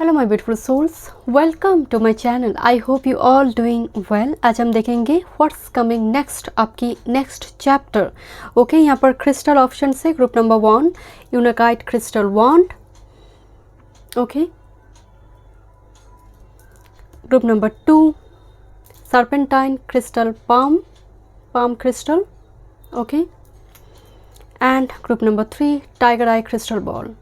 Hello my beautiful souls, welcome to my channel. I hope you all doing well. आज हम देखेंगे what's coming next, आपकी next chapter. Okay, यहाँ पर crystal option से group number 1 unakite crystal wand. Okay, group number 2 serpentine crystal palm crystal. Okay, and group number 3 tiger eye crystal ball.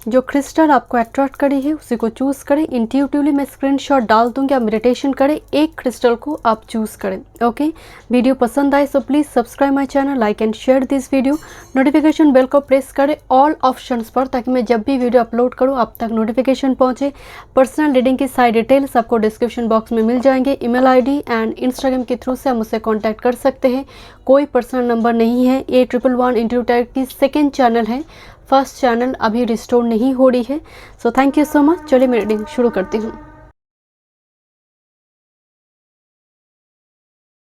जो crystal आपको attract करी है उसी को चूज़ करें। इंट्यूटिवली मैं स्क्रीनशॉट डाल दूंगी, आप मेडिटेशन करें, एक क्रिस्टल को आप चूज़ करें। ओके, वीडियो पसंद आए तो please subscribe my channel, like and share this video. Notification bell को प्रेस करें ऑल ऑप्शंस पर, ताकि मैं जब भी वीडियो अपलोड करूँ आप तक नोटिफिकेशन पहुँचे। पर्सनल रीडिंग की सारी डिटेल्स आपको डिस्क्रिप्शन बॉक्स में मिल जाएंगे। ईमेल आईडी एंड इंस्टाग्राम के थ्रू से आप मुझसे कॉन्टैक्ट कर सकते हैं। कोई पर्सनल नंबर नहीं है। ये 111 इंट्यूटाइट की सेकेंड चैनल है, फर्स्ट चैनल अभी रिस्टोर नहीं हो रही है। So thank you so much. चलिए मैं रीडिंग शुरू करती हूँ।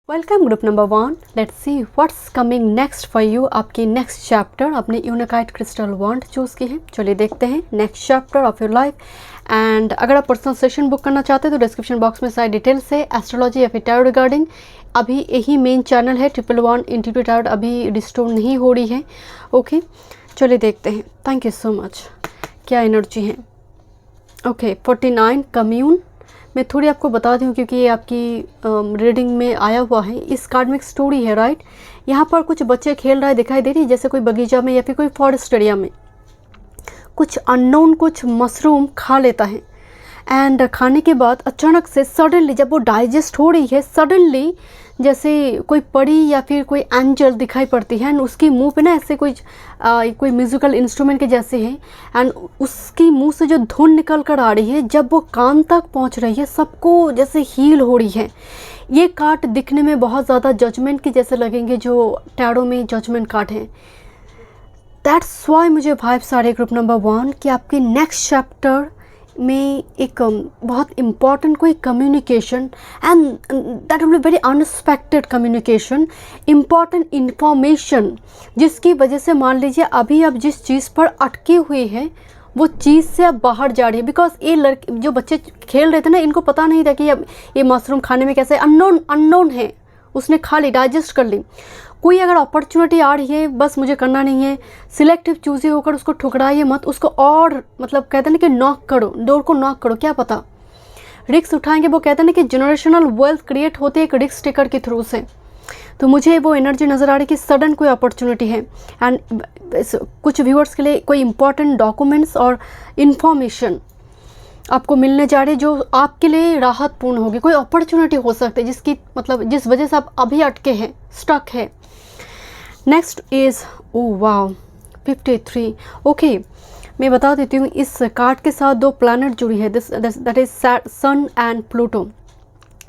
Welcome group number 1। Let's see what's coming next for you. आपकी नेक्स्ट चैप्टर अपने यूनिकाइट क्रिस्टल वॉन्ड चूज़ की है। चलिए देखते हैं next chapter of your life. And अगर आप पर्सनल सेशन बुक करना चाहते हैं तो डिस्क्रिप्शन बॉक्स में सारी डिटेल्स है एस्ट्रोलॉजी या फिर टैरो रिगार्डिंग। अभी यही मेन चैनल है 111 इंट्यूटिव टैरो, अभी रिस्टोर नहीं हो रही है। ओके, चलिए देखते हैं। Thank you so much. क्या एनर्जी है? Okay, 49 commune. मैं थोड़ी आपको बता दूं क्योंकि ये आपकी रीडिंग में आया हुआ है। इस कार्ड में एक स्टोरी है, राइट। यहाँ पर कुछ बच्चे खेल रहे दिखाई दे रही है, जैसे कोई बगीचा में या फिर कोई फॉरेस्ट एरिया में। कुछ अननोन कुछ मशरूम खा लेता है एंड खाने के बाद अचानक से सडनली जब वो डाइजेस्ट हो रही है, सडनली जैसे कोई परी या फिर कोई एंजल दिखाई पड़ती है एंड उसकी मुंह पे ना ऐसे कोई म्यूजिकल इंस्ट्रूमेंट के जैसे है एंड उसकी मुंह से जो धुन निकल कर आ रही है, जब वो कान तक पहुंच रही है सबको जैसे हील हो रही है। ये कार्ड दिखने में बहुत ज़्यादा जजमेंट के जैसे लगेंगे, जो टैरो में जजमेंट कार्ड है। दैट्स वाई मुझे वाइब्स आ रही है ग्रुप नंबर 1 कि आपके नेक्स्ट चैप्टर में एक बहुत इम्पॉर्टेंट कोई communication and that will be very unexpected communication, important information, जिसकी वजह से मान लीजिए अभी आप जिस चीज़ पर अटके हुए हैं वो चीज़ से अब बाहर जा रही है। बिकॉज ये लड़के जो बच्चे खेल रहे थे ना, इनको पता नहीं था कि अब ये मशरूम खाने में कैसे अननोन है। उसने खा ली, डाइजेस्ट कर ली। कोई अगर अपॉर्चुनिटी आ रही है, बस मुझे करना नहीं है, सिलेक्टिव चूज़ी होकर उसको ठुकराइए मत, उसको और मतलब कहते हैं ना कि नॉक करो, डोर को नॉक करो। क्या पता रिस्क उठाएंगे। वो कहते हैं ना कि जनरेशनल वेल्थ क्रिएट होती है एक रिस्क टेकर के थ्रू से। तो मुझे वो एनर्जी नज़र आ रही है कि सडन कोई अपॉर्चुनिटी है एंड कुछ व्यूअर्स के लिए कोई इंपॉर्टेंट डॉक्यूमेंट्स और इन्फॉर्मेशन आपको मिलने जा रही है, जो आपके लिए राहतपूर्ण होगी। कोई अपॉर्चुनिटी हो सकती है जिसकी मतलब जिस वजह से आप अभी अटके हैं, स्टक है। Next is oh wow 53। Okay, मैं बता देती हूँ इस कार्ड के साथ 2 प्लैनेट जुड़ी है, that is sun and Pluto.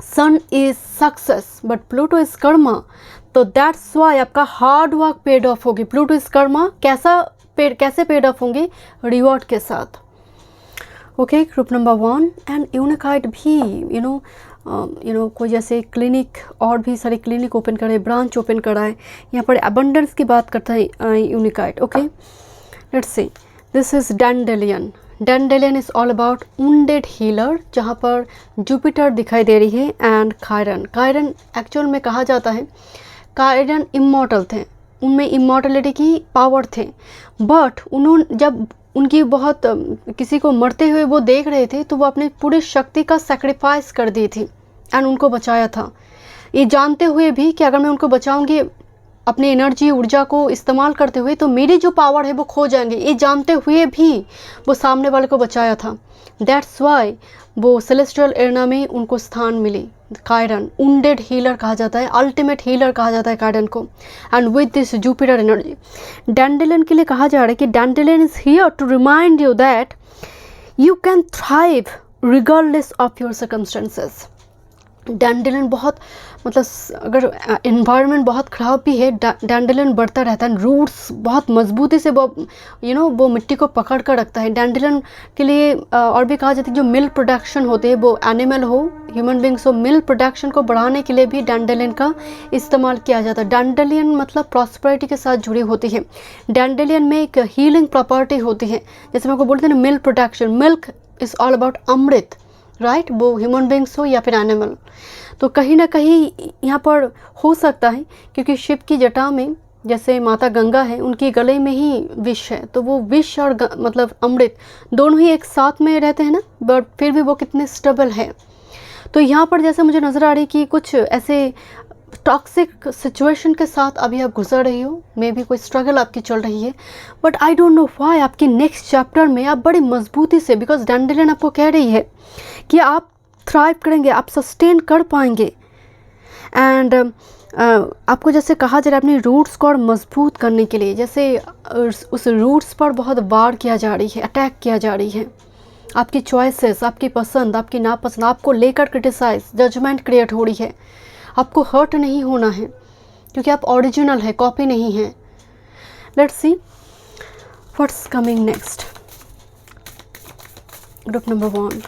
Sun is success but Pluto is karma. तो दैट्स वाई आपका हार्ड वर्क पेड ऑफ होगी। प्लूटो इज कर्मा, कैसे पेड ऑफ होंगे? रिवॉर्ड के साथ। Okay, group number 1 and unakite भी यू नो कोई जैसे क्लिनिक और भी सारे क्लिनिक ओपन कराए, ब्रांच ओपन कराए। यहाँ पर अबंडेंस की बात करता है unakite. Okay, let's see, this is dandelion. Dandelion is all about wounded healer, जहाँ पर जुपिटर दिखाई दे रही है एंड कायरन एक्चुअल में कहा जाता है कायरन इमॉर्टल थे, उनमें इमॉर्टलिटी की पावर थे। बट उन्होंने जब उनकी बहुत किसी को मरते हुए वो देख रहे थे, तो वो अपनी पूरी शक्ति का सेक्रीफाइस कर दी थी एंड उनको बचाया था, ये जानते हुए भी कि अगर मैं उनको बचाऊंगी अपनी एनर्जी ऊर्जा को इस्तेमाल करते हुए तो मेरी जो पावर है वो खो जाएंगे। ये जानते हुए भी वो सामने वाले को बचाया था। दैट्स वाई वो सेलेस्टियल एरिना में उनको स्थान मिली। कायरन वुंडेड हीलर कहा जाता है, अल्टीमेट हीलर कहा जाता है कायरन को। And with this Jupiter energy, dandelion के लिए कहा जा रहा है कि dandelion is here to remind you that you can thrive regardless of your circumstances. Dandelion बहुत मतलब अगर एनवायरनमेंट बहुत ख़राब भी है, डैंडेलियन बढ़ता रहता है। रूट्स बहुत मजबूती से वो वो मिट्टी को पकड़ कर रखता है। डैंडेलियन के लिए और भी कहा जाता है जो मिल्क प्रोडक्शन होते हैं, वो एनिमल हो ह्यूमन बींग्स हो, मिल्क प्रोडक्शन को बढ़ाने के लिए भी डैंडेलियन का इस्तेमाल किया जाता है। डैंडेलियन मतलब प्रॉस्पेरिटी के साथ जुड़ी होती है। डैंडेलियन में एक हीलिंग प्रॉपर्टी होती है। जैसे मैं आपको बोलते हैं ना milk production, milk is all about अमृत, राइट, वो ह्यूमन बींग्स हो या फिर एनिमल। तो कहीं ना कहीं यहाँ पर हो सकता है, क्योंकि शिव की जटा में जैसे माता गंगा है, उनके गले में ही विष है, तो वो विष और मतलब अमृत दोनों ही एक साथ में रहते हैं ना, बट फिर भी वो कितने स्टेबल है। तो यहाँ पर जैसे मुझे नज़र आ रही कि कुछ ऐसे टॉक्सिक सिचुएशन के साथ अभी आप गुजर रही हो, मे भी कोई स्ट्रगल आपकी चल रही है, but I don't know why आपकी नेक्स्ट चैप्टर में आप बड़ी मजबूती से, बिकॉज डैंडेलियन आपको कह रही है कि आप थ्राइव करेंगे, आप सस्टेन कर पाएंगे। एंड आपको जैसे कहा जा रहा है अपनी रूट्स को और मजबूत करने के लिए, जैसे उस रूट्स पर बहुत वार किया जा रही है, अटैक किया जा रही है। आपकी चॉइसेस, आपकी पसंद, आपकी नापसंद, आपको लेकर क्रिटिसाइज, जजमेंट क्रिएट हो रही है। आपको हर्ट नहीं होना है, क्योंकि आप ओरिजिनल है, कॉपी नहीं है। Let's see what's coming next. Group number 1,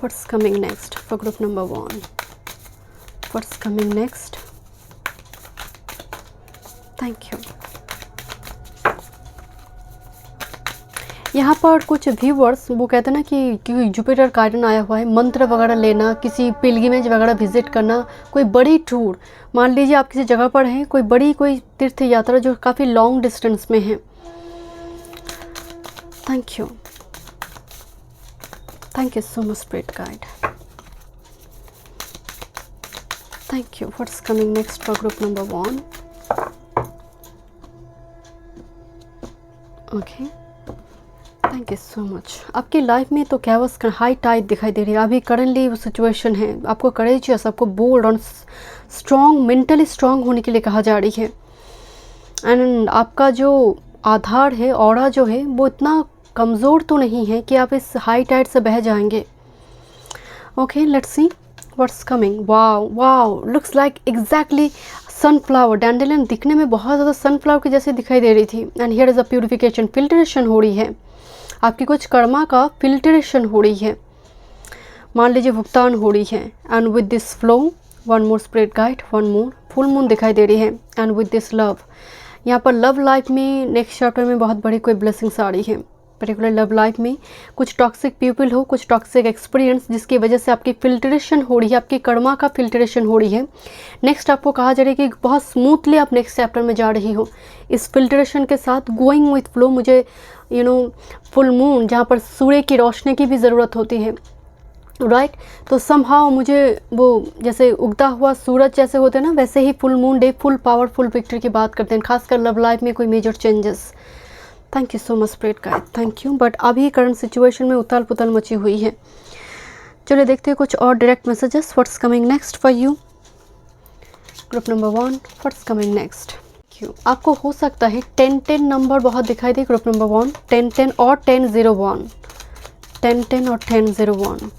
what's coming next for group number 1? What's coming next? Thank you. यहाँ पर कुछ व्यूवर्स वो कहते हैं ना कि क्योंकि जुपिटर कार्डन आया हुआ है, मंत्र वगैरह लेना, किसी पिलग्रिमेज वगैरह विजिट करना, कोई बड़ी टूर, मान लीजिए आप किसी जगह पर हैं, कोई तीर्थ यात्रा जो काफ़ी लॉन्ग डिस्टेंस में है। Thank you, thank you so much spirit guide. Thank you. What's coming next for group number 1? Okay, thank you so much. आपकी लाइफ में तो कैवस का हाई टाइड दिखाई दे रही है अभी करंटली, वो सिचुएशन है। आपको करेजियस, आपको बोल्ड और स्ट्रॉन्ग, मेंटली स्ट्रॉन्ग होने के लिए कहा जा रही है। एंड आपका जो आधार है, ऑरा जो है, वो इतना कमज़ोर तो नहीं है कि आप इस हाई टाइड से बह जाएंगे। Okay, let's see what's coming. Wow wow, looks like exactly sunflower. Dandelion दिखने में बहुत ज़्यादा सनफ्लावर की जैसे दिखाई दे रही थी। And here is a purification, filtration हो रही है, आपकी कुछ कर्मा का फिल्ट्रेशन हो रही है, मान लीजिए भुगतान हो रही है। And with this flow, one more spirit guide, one more full moon दिखाई दे रही है। एंड विद दिस लव, यहाँ पर लव लाइफ में नेक्स्ट चैप्टर में बहुत बड़ी कोई ब्लेसिंग्स आ रही है। पर्टिकुलर लव लाइफ में कुछ टॉक्सिक पीपल हो, कुछ टॉक्सिक एक्सपीरियंस, जिसकी वजह से आपकी फिल्ट्रेशन हो रही है, आपकी कर्मा का फिल्ट्रेशन हो रही है। नेक्स्ट आपको कहा जा रहा है कि बहुत स्मूथली आप नेक्स्ट चैप्टर में जा रही हो इस फिल्ट्रेशन के साथ, गोइंग विथ फ्लो। मुझे फुल मून, जहाँ पर सूर्य की रोशनी की भी ज़रूरत होती है, राइट, तो समहाउ मुझे वो जैसे उगता हुआ सूरज जैसे होते हैं ना, वैसे ही full moon day, full powerful victory की बात करते हैं, खासकर लव लाइफ में कोई major changes. Thank you so much spirit guide, thank you. But अभी करंट सिचुएशन में उताल पुताल मची हुई है। चलिए देखते हैं कुछ और direct messages. What's coming next for you group number 1, what's coming next. क्यों आपको हो सकता है 10-10 नंबर बहुत दिखाई दे ग्रुप नंबर 1, 10-10 और 10-0-1, 10-10 और 10-0-1।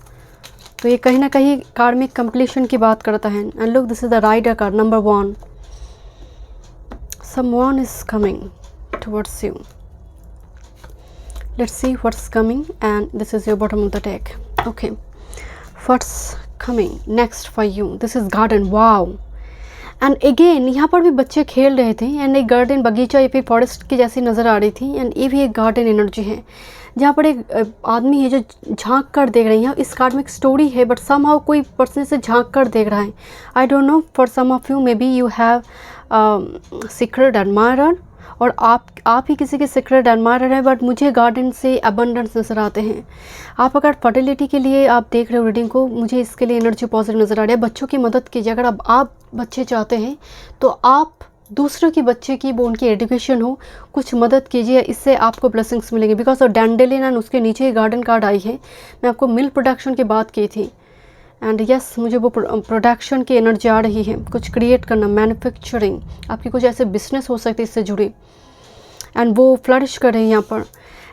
तो ये कहीं ना कहीं कार्मिक कंप्लीशन की बात करता है। And look, this is the rider card number 1, someone is coming towards you. Let's see what's coming, and this is your bottom of the deck. Okay, what's coming next for you? This is garden. Wow. And again यहाँ पर भी बच्चे खेल रहे थे, and एक garden, बगीचा या फिर फॉरेस्ट की जैसी नज़र आ रही थी। एंड ये भी एक गार्डन एनर्जी है, जहाँ पर एक आदमी है जो झांक कर देख रही है। इस कार्ड में एक स्टोरी है, बट समहाउ कोई पर्सन से झांक कर देख रहा है। I don't know, for some of you maybe you have secret admirer, और आप ही किसी के सीक्रेट एडमायरर है, बट मुझे गार्डन से अबंडेंस नज़र आते हैं। आप अगर फर्टिलिटी के लिए आप देख रहे हो रीडिंग को, मुझे इसके लिए एनर्जी पॉजिटिव नज़र आ रही है। बच्चों की मदद कीजिए, अगर आप बच्चे चाहते हैं तो आप दूसरों की बच्चे की, वो उनकी एजुकेशन हो, कुछ मदद कीजिए, इससे आपको ब्लेसिंग्स मिलेंगे। बिकॉज ऑफ डैंडेलियन एंड उसके नीचे ही गार्डन कार्ड आई है। मैं आपको मिल्क प्रोडक्शन की बात की थी, एंड यस मुझे वो प्रोडक्शन की एनर्जी आ रही है। कुछ क्रिएट करना, मैन्युफैक्चरिंग, आपकी कुछ ऐसे बिजनेस हो सकती है इससे जुड़ी, एंड वो फ्लरिश कर रही है यहाँ पर।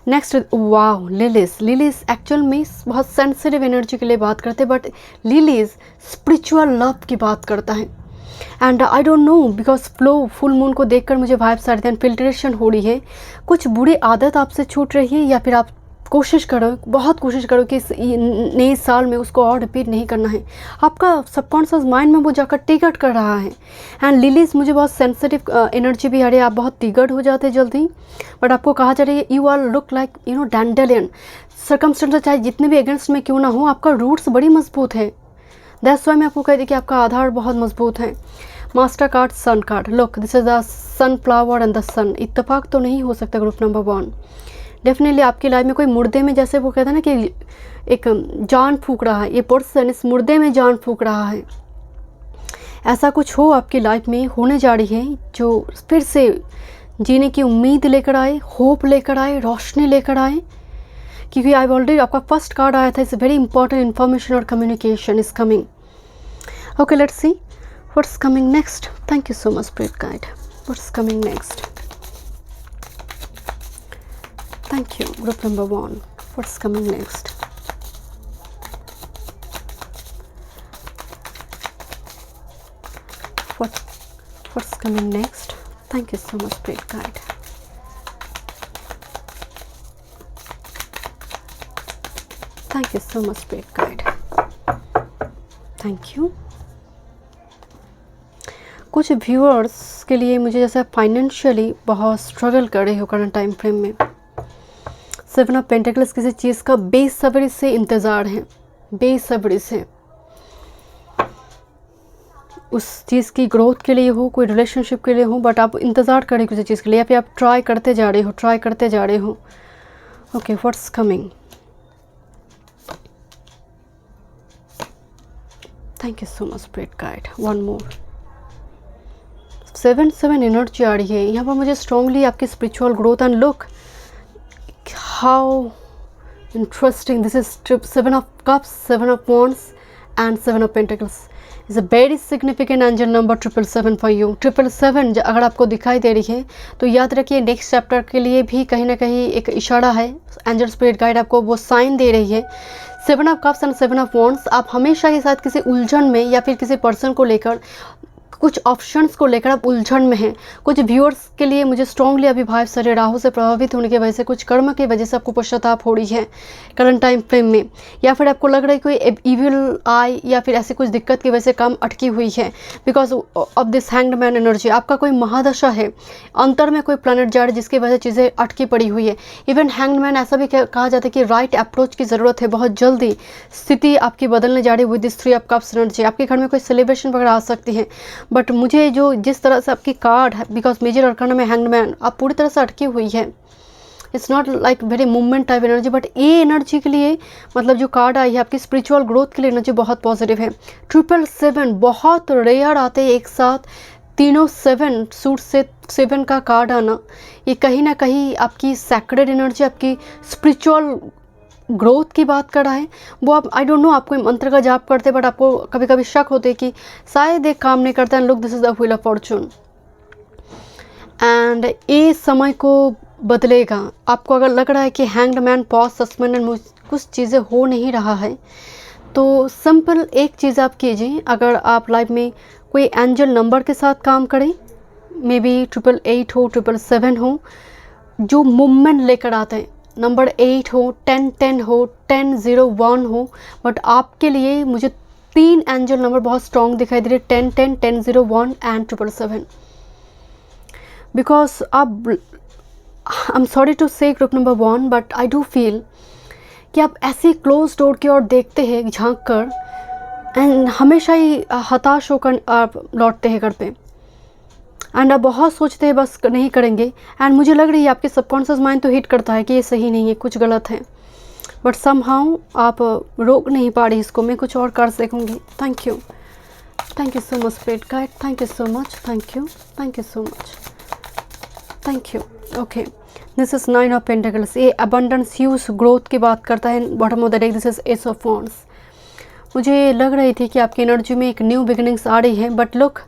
नेक्स्ट, वाह, लिलीज। लिलीज एक्चुअल में बहुत सेंसिटिव एनर्जी के लिए बात करते हैं, बट लिलीज स्पिरिचुअल लव की बात करता है। And I don't no, because flow full moon को देखकर मुझे वाइब्स आ रही है, फिल्ट्रेशन हो रही है। कुछ बुरी आदत आपसे छूट रही है, या फिर आप कोशिश करो, बहुत कोशिश करो कि इस नए साल में उसको और रिपीट नहीं करना है। आपका सबकॉन्शियस माइंड में वो जाकर टिकट कर रहा है। एंड लिलीज मुझे बहुत सेंसिटिव एनर्जी भी आ रही है, आप बहुत टिकट हो जाते हैं जल्दी, बट आपको कहा जा रही है you are look like dandelion. Circumstances चाहे जितने भी अगेंस्ट में क्यों ना हो, आपका रूट्स बड़ी मजबूत है। दैट्स वाई मैं आपको कह दी कि आपका आधार बहुत मजबूत है। Master card, sun card, look this is the sunflower and the sun. इत्तेफाक तो नहीं हो सकता ग्रुप नंबर 1। डेफिनेटली आपकी लाइफ में कोई मुर्दे में, जैसे वो कहते हैं ना कि एक जान फूंक रहा है, ये पर्सन इस मुर्दे में जान फूंक रहा है। ऐसा कुछ हो आपकी लाइफ में, होने जा रही है, जो फिर से जीने की उम्मीद लेकर आए, होप लेकर आए, रोशनी लेकर आए। क्योंकि आई ऑलरेडी, आपका फर्स्ट कार्ड आया था, इट्स वेरी इंपॉर्टेंट इन्फॉर्मेशन और communication is coming. Okay, let's see what's coming next. Thank you so much spirit guide. What's coming next? Thank you, group number 1. What's coming next? What's coming next? Thank you so much, Spirit Guide. Thank you so much, Spirit Guide. Thank you. कुछ viewers के लिए मुझे जैसे financially बहुत struggle कर रहे हो current time frame में। 7 ऑफ पेंटिकल्स किसी चीज़ का बेसब्री से इंतज़ार है, बेसब्री से उस चीज़ की ग्रोथ के लिए हो, कोई रिलेशनशिप के लिए हो, बट आप इंतज़ार करें किसी चीज़ के लिए, या फिर आप ट्राई करते जा रहे हो। Okay, what's coming? Thank you so much spirit guide. One more. 7 energy आ रही है यहाँ पर मुझे स्ट्रांगली, आपकी spiritual growth. And look how interesting, this is 7 of cups, 7 of wands and 7 of pentacles. It's a very significant angel number 777 for you. 777 अगर आपको दिखाई दे रही है तो याद रखिए नेक्स्ट चैप्टर के लिए भी कहीं ना कहीं एक इशारा है। एंजल स्पिरिट गाइड आपको वो साइन दे रही है। 7 of cups and 7 of wands, आप हमेशा के साथ किसी उलझन में या फिर किसी पर्सन को लेकर, कुछ ऑप्शंस को लेकर आप उलझन में हैं। कुछ व्यूअर्स के लिए मुझे स्ट्रांगली अभी भाव सारे राहु से प्रभावित होने की वजह से, कुछ कर्म की वजह से आपको पश्चाताप हो रही है करंट टाइम फ्रेम में, या फिर आपको लग रहा है कोई इविल आई या फिर ऐसी कुछ दिक्कत की वजह से काम अटकी हुई है because of this hanged man energy. आपका कोई महादशा है, अंतर में कोई प्लैनेट जा रहा है जिसकी वजह से चीज़ें अटकी पड़ी हुई है। इवन हैंग्ड मैन ऐसा भी कहा जाता है कि राइट अप्रोच की ज़रूरत है, बहुत जल्दी स्थिति आपकी बदलने जा रही है with this 3 of cups energy. आपके घर में कोई सेलिब्रेशन वगैरह आ सकती है, बट मुझे जो जिस तरह से आपकी कार्ड है, बिकॉज मेजर अरकाना में हैंग्ड मैन, आप पूरी तरह से अटकी हुई है। It's not like very movement type energy, but ये एनर्जी के लिए मतलब जो कार्ड आई है आपकी स्पिरिचुअल ग्रोथ के लिए एनर्जी बहुत पॉजिटिव है। 777 बहुत रेयर आते हैं एक साथ, तीनों 7 सूट से 7 का कार्ड आना, ये कहीं ना कहीं आपकी सैक्रेड एनर्जी, आपकी स्पिरिचुअल ग्रोथ की बात कर रहा है। वो आप, आई डोंट नो, आप कोई मंत्र का जाप करते, बट आपको कभी कभी शक होते है कि शायद एक काम नहीं करता है। Look, this is the wheel of Fortune and ये समय को बदलेगा। आपको अगर लग रहा है कि हैंग्ड मैन, पॉज, सस्पेंडेड, कुछ चीज़ें हो नहीं रहा है, तो सिंपल एक चीज़ आप कीजिए। अगर आप लाइफ में कोई एंजल नंबर के साथ काम करें, मे बी 888 हो, 777 हो, जो मूवमेंट लेकर आते हैं, नंबर 8 हो, 1010 हो, 1001 हो, बट आपके लिए मुझे 3 एंजल नंबर बहुत स्ट्रॉन्ग दिखाई दे रहे, 1010, 1001 एंड 777। बिकॉज आप, आई एम सॉरी टू से group number 1, but I do feel कि आप ऐसी क्लोज डोर की ओर देखते हैं झांक कर, एंड हमेशा ही हताश होकर आप लौटते हैं घर पे, एंड आप बहुत सोचते हैं बस नहीं करेंगे। एंड मुझे लग रही है आपके सबकॉन्शियस माइंड तो हिट करता है कि ये सही नहीं है, कुछ गलत है, बट समहाउ आप रोक नहीं पा रही इसको, मैं कुछ और कर सकूँगी। Thank you so much spirit guide, thank you so much, thank you so much, thank you. Okay, this is 9 of pentacles, ये अबंडेंस, ह्यूज ग्रोथ की बात करता है। Bottom of the deck this is ace of wands. मुझे लग रही थी कि आपकी एनर्जी में एक न्यू बिगिनिंग्स आ रही है, बट लुक,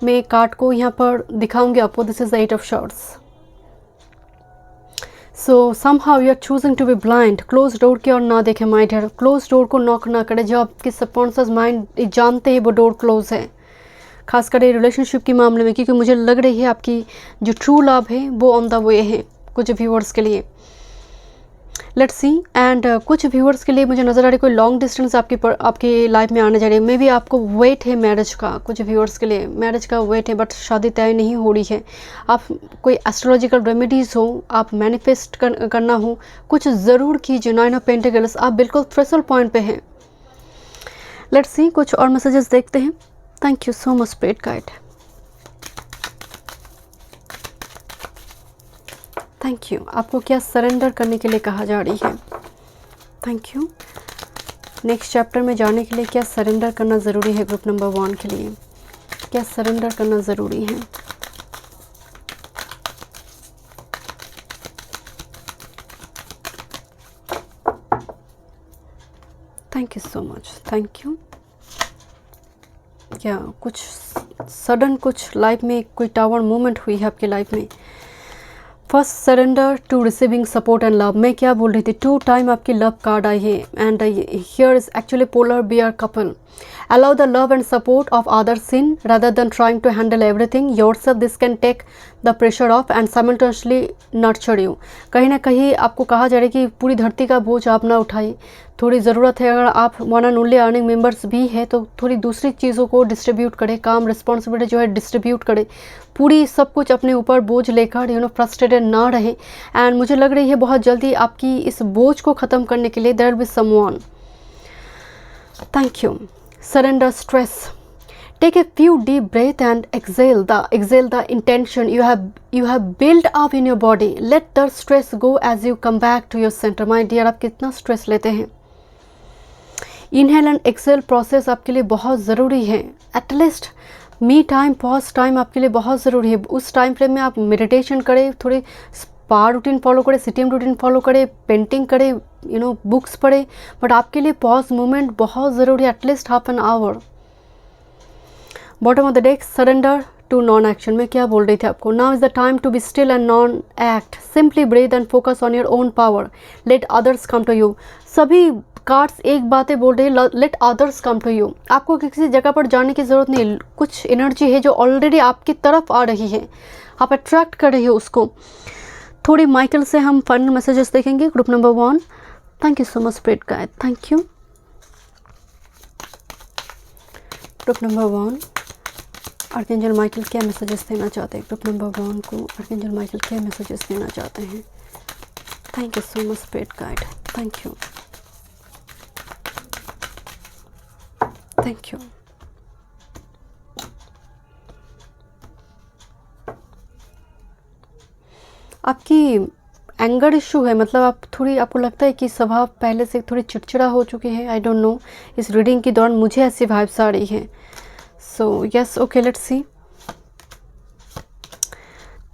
मैं कार्ड को यहाँ पर दिखाऊंगी आपको। This is 8 of swords, so somehow you are choosing to be blind. Close door की ओर ना देखें माय डियर, क्लोज डोर को नॉक ना करें। जब आपके सबकॉन्शियस माइंड जानते हैं वो डोर क्लोज है, खासकर ये रिलेशनशिप के मामले में, क्योंकि मुझे लग रही है आपकी जो ट्रू लव है वो ऑन द वे है कुछ व्यूअर्स के लिए। Let's see. एंड कुछ व्यूअर्स के लिए मुझे नज़र आ रही कोई लॉन्ग डिस्टेंस आपकी लाइफ में आने जा रही है। मे बी आपको वेट है मैरिज का, कुछ व्यूअर्स के लिए मैरिज का वेट है, बट शादी तय नहीं हो रही है। आप कोई एस्ट्रोलॉजिकल रेमेडीज़ हो, आप मैनिफेस्ट करना हो, कुछ ज़रूर कीजिए। 9 ऑफ पेंटिकल्स, आप बिल्कुल थ्रेशोल्ड पॉइंट पे हैं। लेट्स सी, कुछ और मैसेजेस देखते हैं। Thank you so much spirit guide, thank you. आपको क्या सरेंडर करने के लिए कहा जा रही है? Thank you. नेक्स्ट चैप्टर में जाने के लिए क्या सरेंडर करना ज़रूरी है ग्रुप नंबर 1 के लिए? क्या सरेंडर करना ज़रूरी है? Thank you so much, thank you. क्या कुछ सडन कुछ लाइफ में कोई टावर मूवमेंट हुई है आपकी लाइफ में? First, surrender to receiving support and love. मैं क्या बोल रही थी, 2 टाइम आपकी लव कार्ड आई है। And here is actually polar bear couple. Allow the love and support of others in rather than trying to handle everything yourself. This can take the pressure off and simultaneously nurture you. कहीं ना कहीं आपको कहा जा रहा है कि पूरी धरती का बोझ आप ना उठाइए। थोड़ी ज़रूरत है, अगर आप one and only earning members भी है तो थोड़ी दूसरी चीज़ों को डिस्ट्रीब्यूट करें, काम रिस्पॉन्सिबिलिटी जो है डिस्ट्रीब्यूट करें। पूरी सब कुछ अपने ऊपर बोझ लेकर फ्रस्ट्रेटेड ना रहे। एंड मुझे लग रही है बहुत जल्दी आपकी इस बोझ को ख़त्म करने के लिए there will be someone. Thank you. Surrender stress. Take a few deep breath and exhale the intention you have built up in your body. Let the stress go as you come back to your center. My dear, आप कितना stress लेते हैं? Inhale and Excel process आपके लिए बहुत ज़रूरी है। At least me time, pause time आपके लिए बहुत ज़रूरी है। उस टाइम फ्रेम में आप मेडिटेशन करें, थोड़ी स्पा रूटीन फॉलो करें, सिटिंग रूटीन फॉलो करें, पेंटिंग करें, बुक्स पढ़े, बट आपके लिए पॉज मूवमेंट बहुत ज़रूरी है, at least half an hour. Bottom of the deck, surrender to non action. में क्या बोल रही थी आपको? Now is the time to be still and non act. Simply breathe and focus on your own power. Let others come to you. सभी cards एक बातें बोल रही है, let others come to you. आपको किसी जगह पर जाने की ज़रूरत नहीं। कुछ एनर्जी है जो ऑलरेडी आपकी तरफ आ रही है, आप अट्रैक्ट कर रही हो उसको। थोड़ी माइकल से हम फाइनल मैसेजेस देखेंगे group number 1। Thank you so much spirit guide, thank you. Group number 1, archangel Michael क्या मैसेजेस देना चाहते हैं? ग्रुप नंबर 1 को आर्कएंजल माइकल क्या मैसेजेस देना चाहते हैं? Thank you so much spirit guide, thank you, thank you. आपकी एंगर इशू है, मतलब आप थोड़ी, आपको लगता है कि स्वभाव पहले से थोड़ी चिड़चिड़ा हो चुकी है। आई डोंट नो, इस रीडिंग के दौरान मुझे ऐसी वाइब्स आ रही है। So yes, okay, let's see.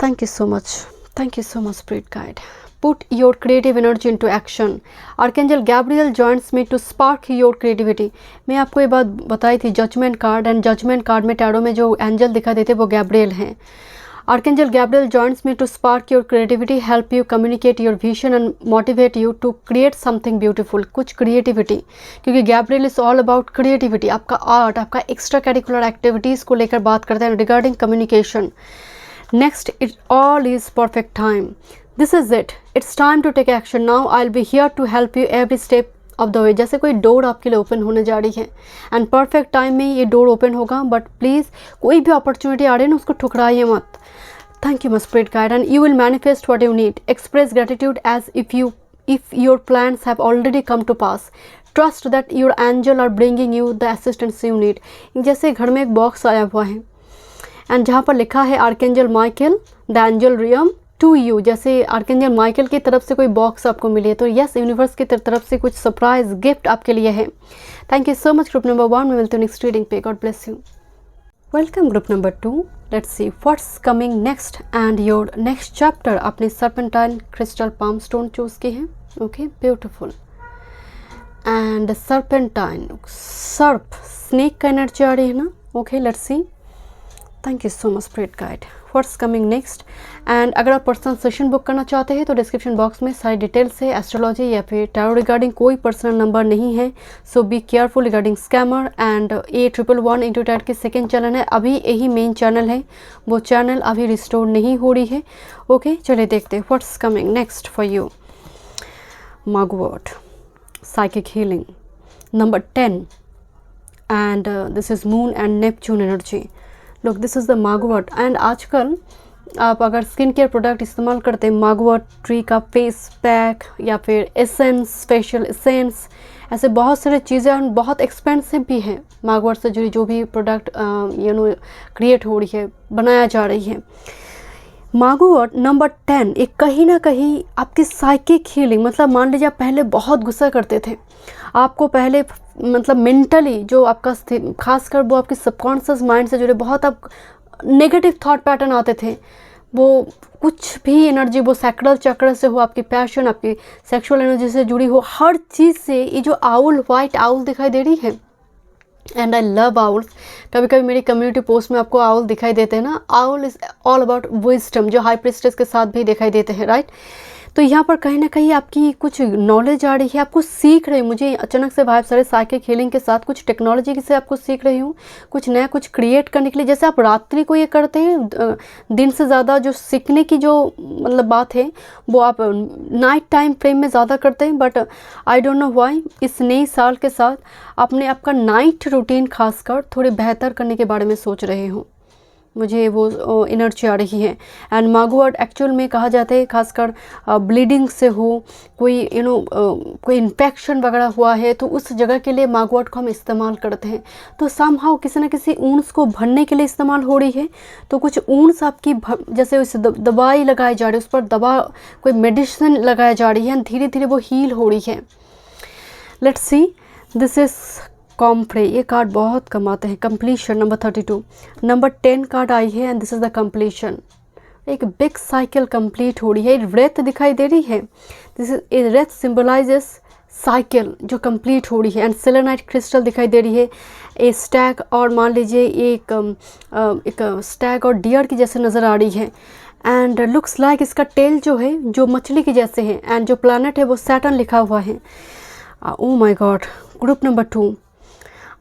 Thank you so much spirit guide. Put your creative energy into action. Archangel Gabriel joins me to spark your creativity. मैं आपको ये बात बताई थी, judgment card, and judgment card में टैरो में जो angel दिखा देते वो गैब्रियल हैं। Archangel Gabriel joins me to spark your creativity, help you communicate your vision and motivate you to create something beautiful. कुछ creativity, क्योंकि Gabriel is all about creativity. आपका आर्ट, आपका एक्स्ट्रा करिकुलर एक्टिविटीज़ को लेकर बात करते हैं regarding communication. Next, it all is perfect time. This is it, it's time to take action now. I will be here to help you every step of the way. जैसे कोई door आपके लिए open होने जा रही है and perfect time में ये डोर ओपन होगा, बट प्लीज़ कोई भी अपॉर्चुनिटी आ रही है ना, उसको ठुकराइए मत। Thank you, my spirit guide, and you will manifest what you need. Express gratitude as if your plans have already come to pass. Trust that your angel are bringing you the assistance you need. जैसे घर में एक box आया हुआ है and जहाँ पर लिखा है archangel Michael the angel realm to you, जैसे आर्कएंजल माइकल की तरफ से कोई बॉक्स आपको मिली है, तो यस, यूनिवर्स की तरफ से कुछ सरप्राइज गिफ्ट आपके लिए है। Thank you so much group number 1। मैं मिलती हूँ नेक्स्ट रीडिंग पे। God bless you. Welcome group number 2। Let's see what's coming next and your next chapter. आपने serpentine crystal palm stone choose की है। Okay, beautiful. एंड सर्पेंटाइन, सर्प, snake का energy आ रही है ना। Okay, let's see. Thank you so much spirit guide. What's coming next. And अगर आप पर्सनल सेशन बुक करना चाहते हैं तो डिस्क्रिप्शन बॉक्स में सारी डिटेल्स है, एस्ट्रोलॉजी या फिर टैरो रिगार्डिंग कोई पर्सनल नंबर नहीं है, so be careful regarding scammer. And A11 इंटू टैट की सेकेंड चैनल है, अभी यही मेन चैनल है, वो चैनल अभी रिस्टोर नहीं हो रही है। ओके चलिए देखते हैं what's coming next for you. Mugwort psychic healing number 10 and this is moon and Neptune energy. Look, this is the mugwort. And आजकल आप अगर स्किन केयर प्रोडक्ट इस्तेमाल करते हैं मागवर्ट ट्री का फेस पैक या फिर एसेंस, फेशियल एसेंस, ऐसे बहुत सारे चीज़ें और बहुत एक्सपेंसिव भी हैं। मागवर्ट से जुड़ी जो भी प्रोडक्ट क्रिएट हो रही है, बनाया जा रही है। मागवर्ट नंबर 10 एक कहीं ना कहीं आपकी साइकिक हीलिंग, मतलब मान लीजिए आप पहले बहुत गुस्सा करते थे, आपको पहले मतलब मेंटली जो आपका खासकर वो आपके सबकॉन्शियस माइंड से जुड़े बहुत आप नेगेटिव थॉट पैटर्न आते थे, वो कुछ भी एनर्जी, वो सैक्रल चक्र से हो, आपकी पैशन, आपकी सेक्सुअल एनर्जी से जुड़ी हो, हर चीज़ से ये जो आउल, वाइट आउल दिखाई दे रही है। And I love owls. कभी कभी मेरी कम्युनिटी पोस्ट में आपको आउल दिखाई देते हैं ना, owl is all about wisdom, जो हाई प्रिस्टेस के साथ भी दिखाई देते हैं, राइट। तो यहाँ पर कहीं ना कहीं आपकी कुछ नॉलेज आ रही है, आपको सीख रहे हैं। मुझे अचानक से वाइब सारे साइकिक हीलिंग के साथ कुछ टेक्नोलॉजी से आपको सीख रही हूँ, कुछ नया कुछ क्रिएट करने के लिए। जैसे आप रात्रि को ये करते हैं, दिन से ज़्यादा जो सीखने की जो मतलब बात है वो आप नाइट टाइम फ्रेम में ज़्यादा करते हैं। But I don't know why इस नए साल के साथ आपने आपका नाइट रूटीन खासकर थोड़ी बेहतर करने के बारे में सोच रहे हो, मुझे वो एनर्जी आ रही है। एंड मागवर्ट एक्चुअल में कहा जाता है खासकर ब्लीडिंग से हो, कोई कोई इन्फेक्शन वगैरह हुआ है तो उस जगह के लिए मागवर्ट को हम इस्तेमाल करते हैं। तो समहाउ किसी न किसी ऊन्स को भरने के लिए इस्तेमाल हो रही है। तो कुछ ऊन्स आपकी जैसे उस दवाई लगाई जा रही है, उस पर दवा कोई मेडिसिन लगाई जा रही है, धीरे धीरे वो हील हो रही है। Let's see, this is comfrey. ये कार्ड बहुत कम आते हैं। कंप्लीशन नंबर 32, नंबर 10 कार्ड आई है and this is the completion. एक बिग साइकिल कंप्लीट हो रही है। रेत दिखाई दे रही है, दिस इज ए रेत सिंबलाइजेस साइकिल जो कंप्लीट हो रही है। एंड सेलेनाइट क्रिस्टल दिखाई दे रही है, ए स्टैग, और मान लीजिए एक स्टैग और डियर की जैसे नज़र आ रही है। एंड लुक्स लाइक इसका टेल जो है जो मछली की जैसे है। एंड जो प्लानट है वो सैटर्न लिखा हुआ है। Oh my God. Group number 2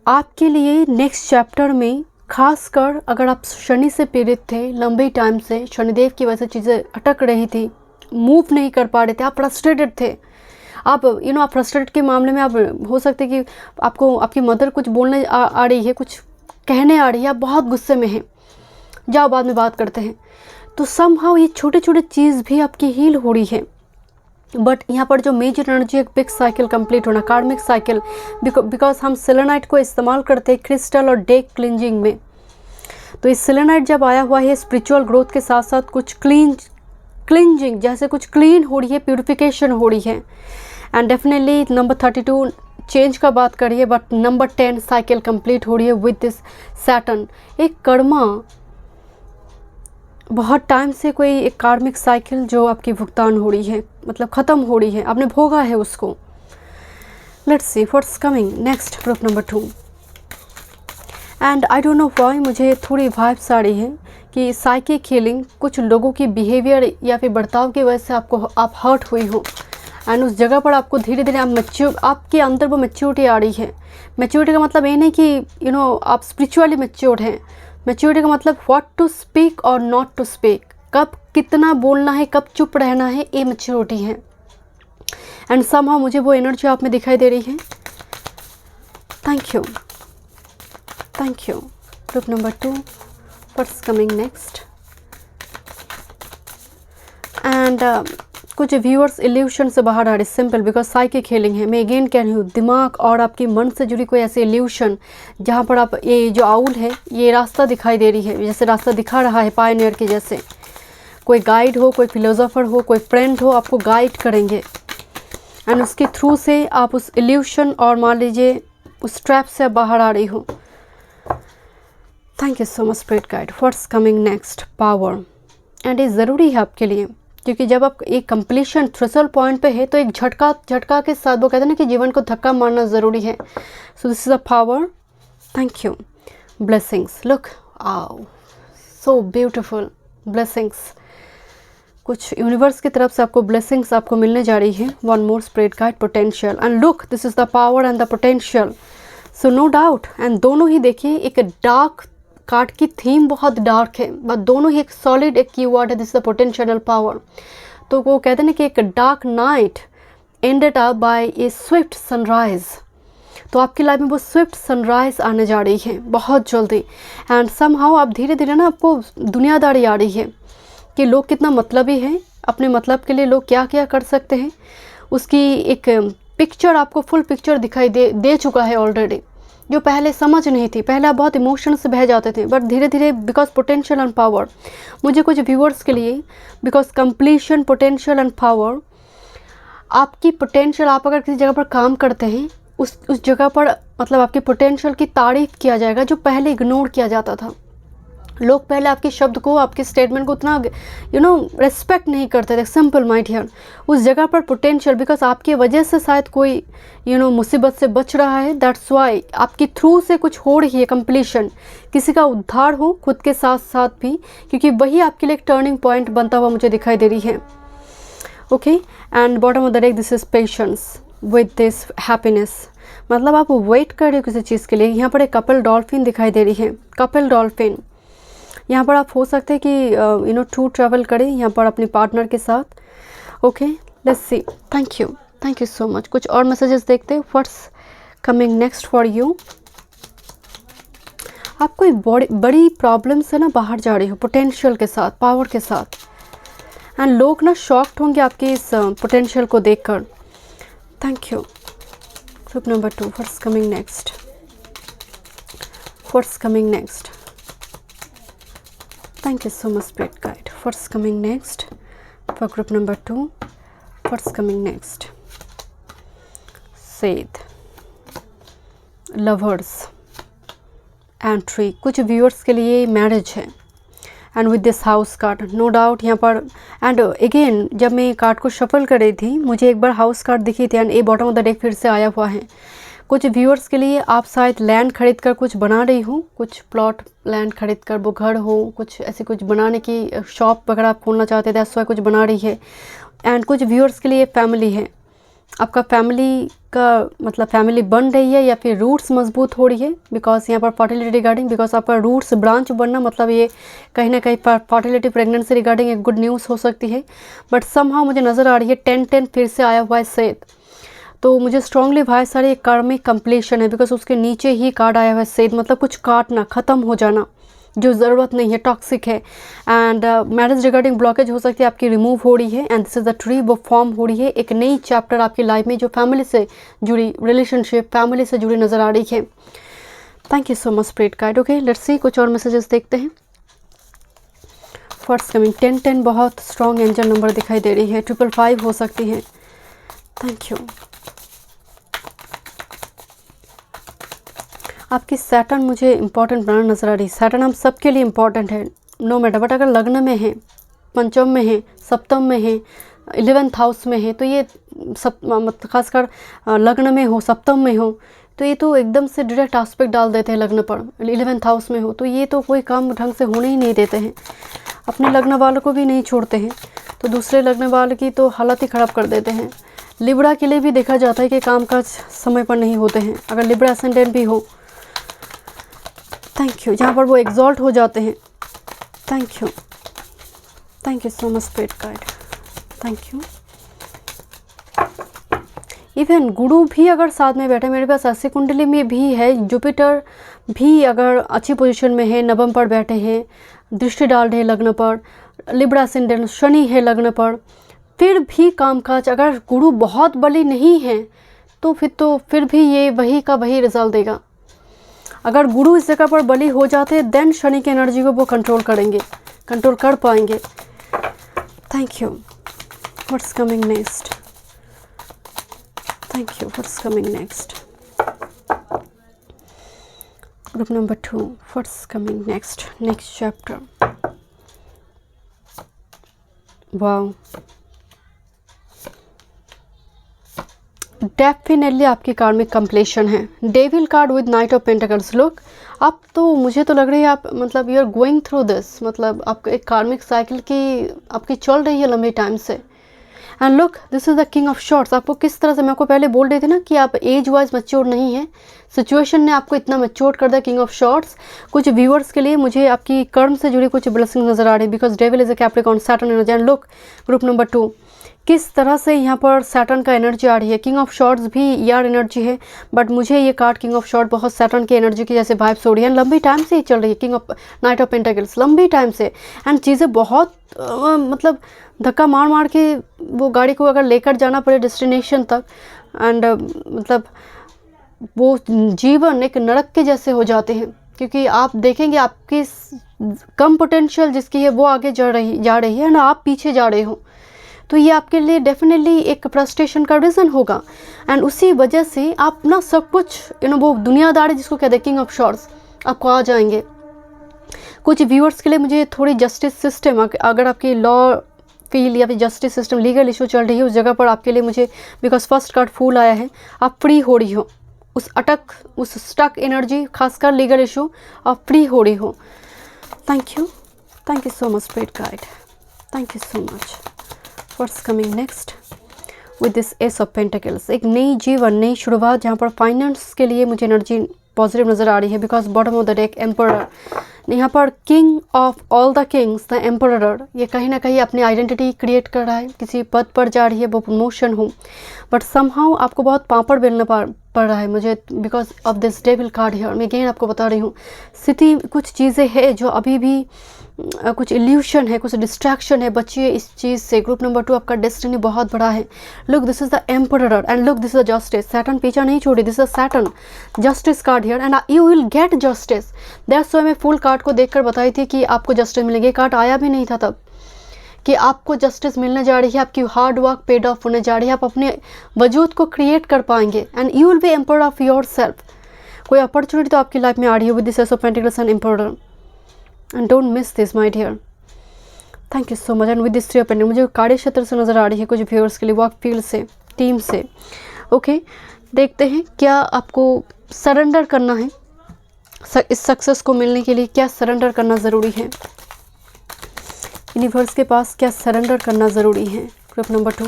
आपके लिए नेक्स्ट चैप्टर में, खासकर अगर आप शनि से पीड़ित थे लंबे टाइम से, शनिदेव की वजह से चीज़ें अटक रही थी, मूव नहीं कर पा रहे थे, आप फ्रस्ट्रेटेड थे, आप आप फ्रस्ट्रेटेड के मामले में आप हो सकते कि आपको आपकी मदर कुछ बोलने आ रही है, कुछ कहने आ रही है, आप बहुत गुस्से में हैं, जाओ बाद में बात करते हैं। तो समहाउ ये छोटे छोटे चीज़ भी आपकी हील हो रही है। बट यहाँ पर जो मेजर एनर्जी एक बिग साइकिल कंप्लीट होना, कार्मिक साइकिल, बिकॉज हम सेलेनाइट को इस्तेमाल करते हैं क्रिस्टल और डेक क्लिंजिंग में। तो इस सेलेनाइट जब आया हुआ है स्पिरिचुअल ग्रोथ के साथ साथ कुछ क्लिंजिंग जैसे कुछ क्लीन हो रही है, प्यूरिफिकेशन हो रही है। एंड डेफिनेटली नंबर 32 चेंज का बात करिए, बट नंबर 10 साइकिल कंप्लीट हो रही है विद दिस सैटर्न। एक कर्मा, बहुत टाइम से कोई एक कार्मिक साइकिल जो आपकी भुगतान हो रही है, मतलब ख़त्म हो रही है, आपने भोगा है उसको। Let's see what's coming next. Group number 2 and I don't know why मुझे थोड़ी वाइब्स आ रही है कि साइकिक हीलिंग कुछ लोगों की बिहेवियर या फिर बर्ताव की वजह से आप हर्ट हुई हो। एंड उस जगह पर आपको धीरे धीरे आपके अंदर वो मैच्योरिटी आ रही है। मैच्योरिटी का मतलब ये नहीं कि आप स्पिरिचुअली मैच्योर्ड हैं। मैच्योरिटी का मतलब व्हाट टू स्पीक और नॉट टू स्पीक, कब कितना बोलना है, कब चुप रहना है, ये मैच्योरिटी है। एंड समहाउ मुझे वो एनर्जी आप में दिखाई दे रही है। Thank you, thank you. Group number 2 what's coming next. And कुछ व्यूअर्स इल्यूशन से बाहर आ रहे, सिंपल बिकॉज साइकिक हीलिंग है। मैं अगेन कह रही हूँ, दिमाग और आपकी मन से जुड़ी कोई ऐसी इल्यूशन जहाँ पर आप ये जो आउल है ये रास्ता दिखाई दे रही है, जैसे रास्ता दिखा रहा है पायनियर के जैसे। कोई गाइड हो, कोई फिलोसोफर हो, कोई फ्रेंड हो, आपको गाइड करेंगे एंड उसके थ्रू से आप उस इल्यूशन और मान लीजिए उस ट्रैप से बाहर आ रही हो। Thank you so much spirit guide. What's coming next. Power. And ये ज़रूरी है आपके लिए, क्योंकि जब आप एक कंप्लीशन थ्रेशोल्ड पॉइंट पे है तो एक झटका के साथ वो कहते हैं ना कि जीवन को धक्का मारना ज़रूरी है। So this is a power. Thank you. Blessings. Look, आओ, सो ब्यूटिफुल। ब्लेसिंग्स, कुछ यूनिवर्स की तरफ से आपको ब्लेसिंग्स आपको मिलने जा रही है। One more spirit guide, potential and look, this is the power and the potential, so no doubt. And दोनों ही देखिए, एक डार्क कार्ड की थीम बहुत डार्क है, बट दोनों ही एक सॉलिड एक कीवर्ड है, this is the potential power. तो वो कहते हैं ना कि एक dark night ended up by a swift sunrise, तो आपकी लाइफ में वो स्विफ्ट सनराइज आने जा रही है बहुत जल्दी। एंड समहाउ आप धीरे धीरे ना आपको दुनियादारी आ रही है कि लोग कितना मतलबी हैं, अपने मतलब के लिए लोग क्या क्या कर सकते हैं, उसकी एक पिक्चर आपको फुल पिक्चर दिखाई दे चुका है ऑलरेडी, जो पहले समझ नहीं थी। पहले आप बहुत इमोशन से बह जाते थे, बट धीरे धीरे बिकॉज पोटेंशियल एंड पावर, मुझे कुछ व्यूअर्स के लिए because completion, potential and power, आपकी पोटेंशियल, आप अगर किसी जगह पर काम करते हैं उस जगह पर मतलब आपकी पोटेंशियल की तारीफ़ किया जाएगा, जो पहले इग्नोर किया जाता था। लोग पहले आपके शब्द को, आपके स्टेटमेंट को उतना रेस्पेक्ट नहीं करते थे। सिंपल माइट हियर, उस जगह पर पोटेंशियल, बिकॉज आपकी वजह से शायद कोई मुसीबत से बच रहा है, दैट्स वाई आपकी थ्रू से कुछ हो रही है, कंप्लीशन, किसी का उद्धार हो खुद के साथ साथ भी, क्योंकि वही आपके लिए एक टर्निंग पॉइंट बनता हुआ मुझे दिखाई दे रही है। Okay, and bottom of the deck, this is patience with this happiness, मतलब आप वेट कर रहे हो किसी चीज़ के लिए। यहाँ पर एक कपल डॉल्फिन दिखाई दे रही है, कपल डॉल्फिन। यहाँ पर आप हो सकते हैं कि टू ट्रैवल करें यहाँ पर अपने पार्टनर के साथ। Okay, let's see, thank you so much. कुछ और मैसेजेस देखते हैं, what's coming next for you. आप कोई बड़ी प्रॉब्लम से ना बाहर जा रही हो पोटेंशियल के साथ, पावर के साथ, एंड लोग ना शॉक्ड होंगे आपके इस पोटेंशियल को देखकर। Thank you. Group number 2, what's coming next, what's coming next. Thank you so much, Spirit Guide. What's coming next for group number 2? What's coming next? Said, lovers, entry. कुछ viewers के लिए marriage है, and with this house card, no doubt यहाँ पर। And again जब मैं card को shuffle कर रही थी, मुझे एक बार हाउस कार्ड दिखी थी, एंड ये बॉटम ऑफ द डेक फिर से आया हुआ है। कुछ व्यूअर्स के लिए आप शायद लैंड खरीद कर कुछ बना रही हो, कुछ प्लॉट लैंड खरीद कर, वो घर हो, कुछ ऐसी कुछ बनाने की शॉप वगैरह आप खोलना चाहते थे, ऐसा कुछ बना रही है। एंड कुछ व्यूअर्स के लिए फैमिली है, आपका फैमिली का मतलब फैमिली बन रही है या फिर रूट्स मजबूत हो रही है, बिकॉज यहाँ पर फर्टिलिटी रिगार्डिंग, बिकॉज आपका रूट्स ब्रांच बनना मतलब ये कहीं ना कहीं फर्टिलिटी प्रेगनेंसी रिगार्डिंग एक गुड न्यूज़ हो सकती है। बट समहाउ मुझे नज़र आ रही है 10-10 फिर से आया हुआ है सेद, तो मुझे स्ट्रांगली भाई सारे एक कार्मिक कंप्लीशन है, बिकॉज उसके नीचे ही कार्ड आया हुआ है सेद, मतलब कुछ काटना, ख़त्म हो जाना जो ज़रूरत नहीं है, टॉक्सिक है। एंड मैरिज रिगार्डिंग ब्लॉकेज हो सकती है आपकी रिमूव हो रही है, and this is the tree, वो फॉर्म हो रही है। एक नई चैप्टर आपकी लाइफ में जो फैमिली से जुड़ी, रिलेशनशिप फैमिली से जुड़ी नज़र आ रही है। Thank you so much spirit guide. Okay, let's सी, कुछ और मैसेजेस देखते हैं। फर्स्ट कमिंग 10-10 बहुत स्ट्रॉन्ग एंजल नंबर दिखाई दे रही है, 555 हो सकती है। Thank you. आपकी सैटर्न मुझे इंपॉर्टेंट बनाना नज़र आ रही है। सैटर्न हम सबके लिए इंपॉर्टेंट है, नो मैटर, बट अगर लग्न में है, पंचम में है, सप्तम में है, 11th हाउस में है, तो ये खासकर लग्न में हो, सप्तम में हो, तो ये तो एकदम से डायरेक्ट एस्पेक्ट डाल देते हैं लग्न पर। 11th हाउस में हो तो ये तो कोई काम ढंग से होने ही नहीं देते हैं, अपने लग्न वालों को भी नहीं छोड़ते हैं, तो दूसरे लग्न वाले की तो हालत ही ख़राब कर देते हैं। लिब्रा के लिए भी देखा जाता है कि कामकाज समय पर नहीं होते हैं, अगर लिब्रा एसेंडेंट भी हो। थैंक यू, जहाँ पर वो एग्जॉल्ट हो जाते हैं। Thank you so much spirit guide. Thank you. Even गुरु भी अगर साथ में बैठे, मेरे पास ऐसी कुंडली में भी है, जुपिटर भी अगर अच्छी पोजीशन में है, नवम पर बैठे हैं, दृष्टि डाल रहे लग्न पर, लिब्रा एसेंडेंट शनि है लग्न पर, फिर भी कामकाज, अगर गुरु बहुत बली नहीं है तो फिर भी ये वही का वही रिजल्ट देगा। अगर गुरु इस जगह पर बली हो जाते हैं, देन शनि की एनर्जी को वो कंट्रोल करेंगे, कंट्रोल कर पाएंगे। Thank you. What's coming next? Thank you. What's coming next? Group number 2, what's coming next? Next chapter. Wow, definitely आपकी कार्मिक कंप्लीशन है। Devil card with knight of pentacles. Look, आप तो मुझे तो लग रही है आप मतलब you are going through this, मतलब आपको एक कार्मिक साइकिल की आपकी चल रही है लंबे टाइम से। And look, this is the king of shorts. आपको किस तरह से, मैं आपको पहले बोल रही थी ना कि आप एज वाइज मैच्योर नहीं है, सिचुएशन ने आपको इतना मैच्योर कर दिया। किंग ऑफ शॉर्ट्स कुछ व्यूअर्स के लिए मुझे आपकी कर्म से जुड़ी कुछ ब्लेसिंग नजर आ रही है, because devil is a Capricorn, Saturn energy. And look, group number 2, किस तरह से यहाँ पर सैटर्न का एनर्जी आ रही है। किंग ऑफ शॉर्ट्स भी यार एनर्जी है, बट मुझे ये कार्ड किंग ऑफ शॉर्ट बहुत सैटर्न की एनर्जी की जैसे वाइब्स हो रही है। लंबी टाइम से ही चल रही है king of night of pentacles, लंबी टाइम से। एंड चीज़ें बहुत मतलब धक्का मार मार के वो गाड़ी को अगर लेकर जाना पड़े डेस्टिनेशन तक, एंड मतलब वो जीवन एक नरक के जैसे हो जाते हैं, क्योंकि आप देखेंगे आपकी कम पोटेंशियल जिसकी है वो आगे जा रही है एंड आप पीछे जा रहे हो। तो ये आपके लिए डेफिनेटली एक फ्रस्ट्रेशन का रीज़न होगा। एंड उसी वजह से आप ना सब कुछ वो दुनियादारी जिसको कहते हैं किंग ऑफ शॉर्ट्स आपको आ जाएंगे। कुछ व्यूअर्स के लिए मुझे थोड़ी जस्टिस सिस्टम, अगर आपकी लॉ फील्ड या फिर जस्टिस सिस्टम लीगल इशू चल रही है उस जगह पर आपके लिए मुझे, बिकॉज फर्स्ट कार्ड फूल आया है, आप फ्री हो रही हो उस स्टक एनर्जी, खासकर लीगल इशू, आप फ्री हो रही हो। Thank you so much spirit guide, thank you so much. What's coming next with this ace of pentacles. एक नई जीवन, नई शुरुआत, जहाँ पर फाइनेंस के लिए मुझे एनर्जी पॉजिटिव नज़र आ रही है, because bottom of the deck emperor, यहाँ पर king of all the Kings the emperor, ये कहीं ना कहीं अपनी आइडेंटिटी क्रिएट कर रहा है, किसी पद पर जा रही है, वो प्रमोशन हो, बट समहाउ आपको बहुत पापड़ बेलना पड़ रहा है मुझे, because of this devil card here. मैं अगेन आपको बता रही हूँ, स्थिति कुछ चीज़ें हैं जो अभी भी कुछ इल्यूशन है, कुछ डिस्ट्रैक्शन है, बचिए इस चीज़ से। ग्रुप नंबर 2, आपका डेस्टिनी बहुत बड़ा है। Look, this is the emperor and look, this is the justice. Saturn पीछा नहीं छोड़ी, this is Saturn justice card here and you will get justice. That's why मैं फुल कार्ड को देखकर बताई थी कि आपको जस्टिस मिलेगी। कार्ड आया भी नहीं था तब कि आपको जस्टिस मिलने जा रही है, आपकी हार्ड वर्क पेड ऑफ होने जा रही है, आप अपने वजूद को क्रिएट कर पाएंगे and you will be emperor of yourself. कोई अपॉर्चुनिटी तो आपकी लाइफ में आ रही है with this ace of pentacles and emperor, and don't miss this my dear. Thank you so much. And with this three of pentacles मुझे कार्य क्षेत्र से नज़र आ रही है, कुछ व्यूअर्स के लिए वर्क फील्ड से, टीम से। ओके, देखते हैं क्या आपको सरेंडर करना है इस सक्सेस को मिलने के लिए, क्या सरेंडर करना ज़रूरी है यूनिवर्स के पास, क्या सरेंडर करना ज़रूरी है। Group number 2,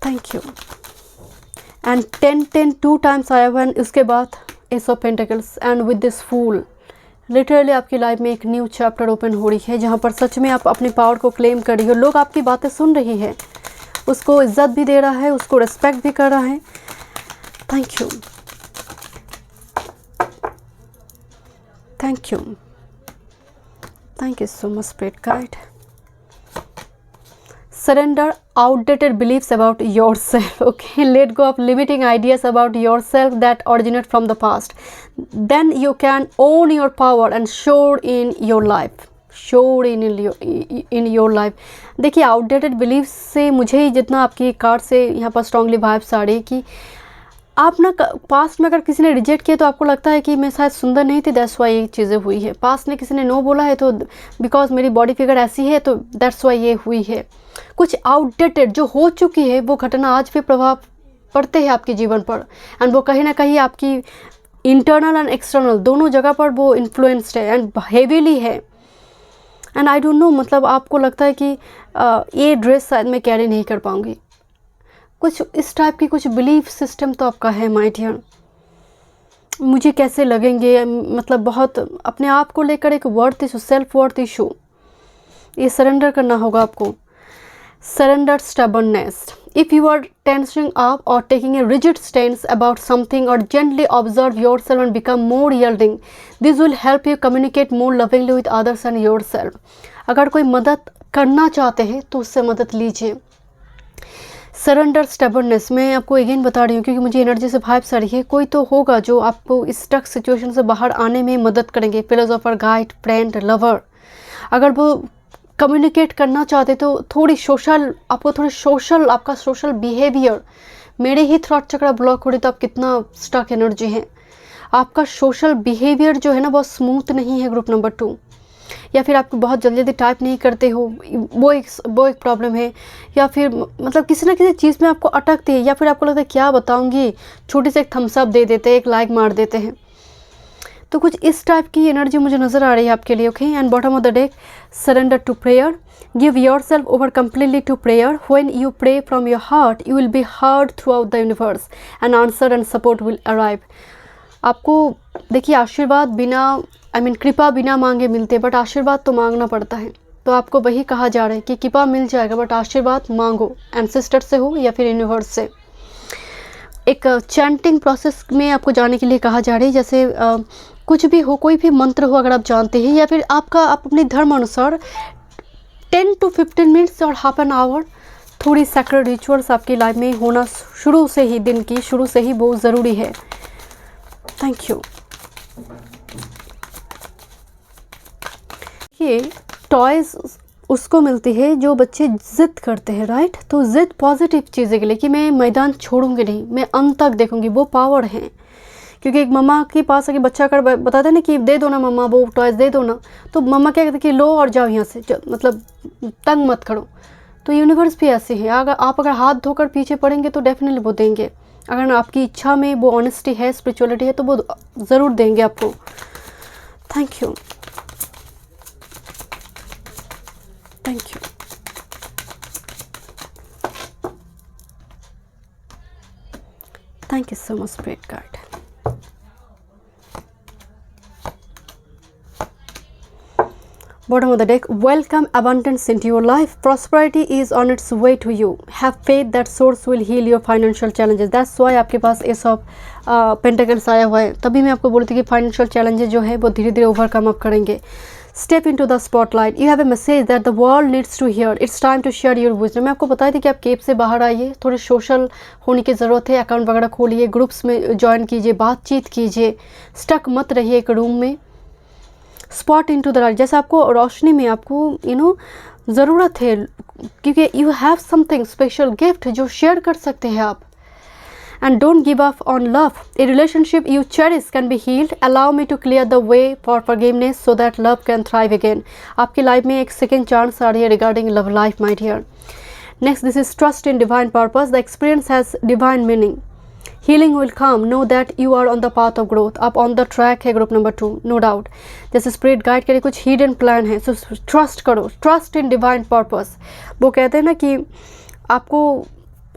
thank you. And 10 2 times आया हुआ, उसके बाद ace of pentacles and with this fool. Literally आपकी लाइफ में एक न्यू चैप्टर ओपन हो रही है, जहाँ पर सच में आप अपने पावर को क्लेम कर रही हो। लोग आपकी बातें सुन रही है, उसको इज्जत भी दे रहा है, उसको रिस्पेक्ट भी कर रहा है। Thank you, thank you, thank you so much spirit guide. Surrender outdated beliefs about yourself. Okay, let go of limiting ideas about yourself that originate from the past. Then you can own your power and soar in your life. Soar in your life. देखिए, outdated beliefs से मुझे ही जितना आपकी card से यहाँ पर strongly vibes आ रही है कि आप ना पास्ट में अगर किसी ने रिजेक्ट किया तो आपको लगता है कि मैं शायद सुंदर नहीं थी, दैट्स वाई ये चीज़ें हुई है। पास्ट में किसी ने नो बोला है तो बिकॉज मेरी बॉडी फिगर ऐसी है तो दैट्स वाई ये हुई है। कुछ आउटडेटेड जो हो चुकी है वो घटना आज भी प्रभाव पड़ते हैं आपके जीवन पर, एंड वो कहीं ना कहीं आपकी इंटरनल एंड एक्सटर्नल दोनों जगह पर वो इन्फ्लुएंस्ड है एंड हेवीली है। एंड आई डोंट नो, मतलब आपको लगता है कि ये ड्रेस शायद मैं कैरी नहीं कर पाऊँगी, कुछ इस टाइप की कुछ बिलीफ सिस्टम तो आपका है माय डियर। मुझे कैसे लगेंगे, मतलब बहुत अपने आप को लेकर एक worth issue, self worth issue, ये सरेंडर करना होगा आपको। Surrender stubbornness. If you are tensing up or taking a rigid stance about something, or gently observe yourself and become more yielding, this will help you communicate more lovingly with others and yourself. अगर कोई मदद करना चाहते हैं तो उससे मदद लीजिए। सरेंडर स्टबर्ननेस, मैं आपको अगेन बता रही हूँ क्योंकि मुझे एनर्जी से वाइब्स आ रही है। कोई तो होगा जो आपको इस स्टक सिचुएशन से बाहर आने में मदद करेंगे, फिलोसोफर, गाइड, फ्रेंड, लवर। अगर वो कम्युनिकेट करना चाहते तो थोड़ी सोशल, आपको थोड़ी सोशल, आपका सोशल बिहेवियर, मेरे ही थ्रॉट चक्र ब्लॉक हो रही तो आप कितना स्टक एनर्जी है, आपका सोशल बिहेवियर जो है ना बहुत स्मूथ नहीं है। ग्रुप नंबर 2, या फिर आप बहुत जल्दी जल्दी टाइप नहीं करते हो, वो एक प्रॉब्लम है। या फिर मतलब किसी ना किसी चीज़ में आपको अटकती है, या फिर आपको लगता है क्या बताऊँगी, छोटी सी एक थम्स अप दे देते हैं, एक लाइक मार देते हैं। तो कुछ इस टाइप की एनर्जी मुझे नज़र आ रही है आपके लिए। Okay, and bottom of the deck, surrender to prayer, give yourself over completely to prayer. When you pray from your heart you will be heard throughout the universe and answer and support will arrive. आपको देखिए, आशीर्वाद बिना कृपा बिना मांगे मिलते, but आशीर्वाद तो मांगना पड़ता है। तो आपको वही कहा जा रहा है कि कृपा मिल जाएगा, बट आशीर्वाद मांगो, एंसेस्टर से हो या फिर यूनिवर्स से। एक चैंटिंग प्रोसेस में आपको जाने के लिए कहा जा रहा है, जैसे कुछ भी हो, कोई भी मंत्र हो अगर आप जानते हैं, या फिर आप अपने धर्म अनुसार 10 to 15 मिनट्स और हाफ एन आवर थोड़ी सैक्रेड रिचुअल्स आपकी लाइफ में होना शुरू से ही, दिन की शुरू से ही बहुत ज़रूरी है। Thank you. ये टॉयज़ उसको मिलती है जो बच्चे ज़िद करते हैं, राइट। तो ज़िद पॉजिटिव चीज़ें के लिए कि मैं मैदान छोड़ूंगी नहीं, मैं अंत तक देखूंगी, वो पावर है। क्योंकि एक मम्मा के पास आके बच्चा कर बताता है ना कि दे दो ना मम्मा, वो टॉयज़ दे दो ना, तो मम्मा क्या कहते हैं कि लो और जाओ यहाँ से, मतलब तंग मत करो। तो यूनिवर्स भी ऐसे है, अगर हाथ धोकर पीछे पड़ेंगे तो डेफिनेटली वो देंगे। अगर आपकी इच्छा में वो ऑनेस्टी है, स्पिरिचुअलिटी है, तो वो ज़रूर देंगे आपको। Thank you, thank you. Thank you so much spirit guide. Bottom of the deck, welcome abundance into your life. Prosperity is on its way to you. Have faith that source will heal your financial challenges. That's why आपके पास S of pentacles आया हुआ है। तभी मैं आपको बोली थी कि फाइनेंशियल चैलेंजेस जो है वो धीरे धीरे ओवरकम अप करेंगे। Step into the spotlight, you have a message that the world needs to hear, it's time to share your wisdom. मैं आपको बताई थी कि आप केप से बाहर आइए, थोड़ी सोशल होने की ज़रूरत है, अकाउंट वगैरह खोलिए, ग्रुप्स में ज्वाइन कीजिए, बातचीत कीजिए, स्टक मत रहिए एक रूम में। स्पॉट इनटू द लाइट, जैसे आपको रोशनी में आपको ज़रूरत है, क्योंकि you have something special gift जो शेयर कर सकते हैं आप। And don't give up on love, a relationship you cherish can be healed, allow me to clear the way for forgiveness so that love can thrive again. आपकी life में एक second chance आ रही है regarding love life, my dear. Next, this is trust in divine purpose, the experience has divine meaning, healing will come, know that you are on the path of growth. आप on the track है, group number 2, no doubt. जैसे spirit guide के लिए कुछ hidden plan है, so trust करो, trust in divine purpose. वो कहते हैं ना कि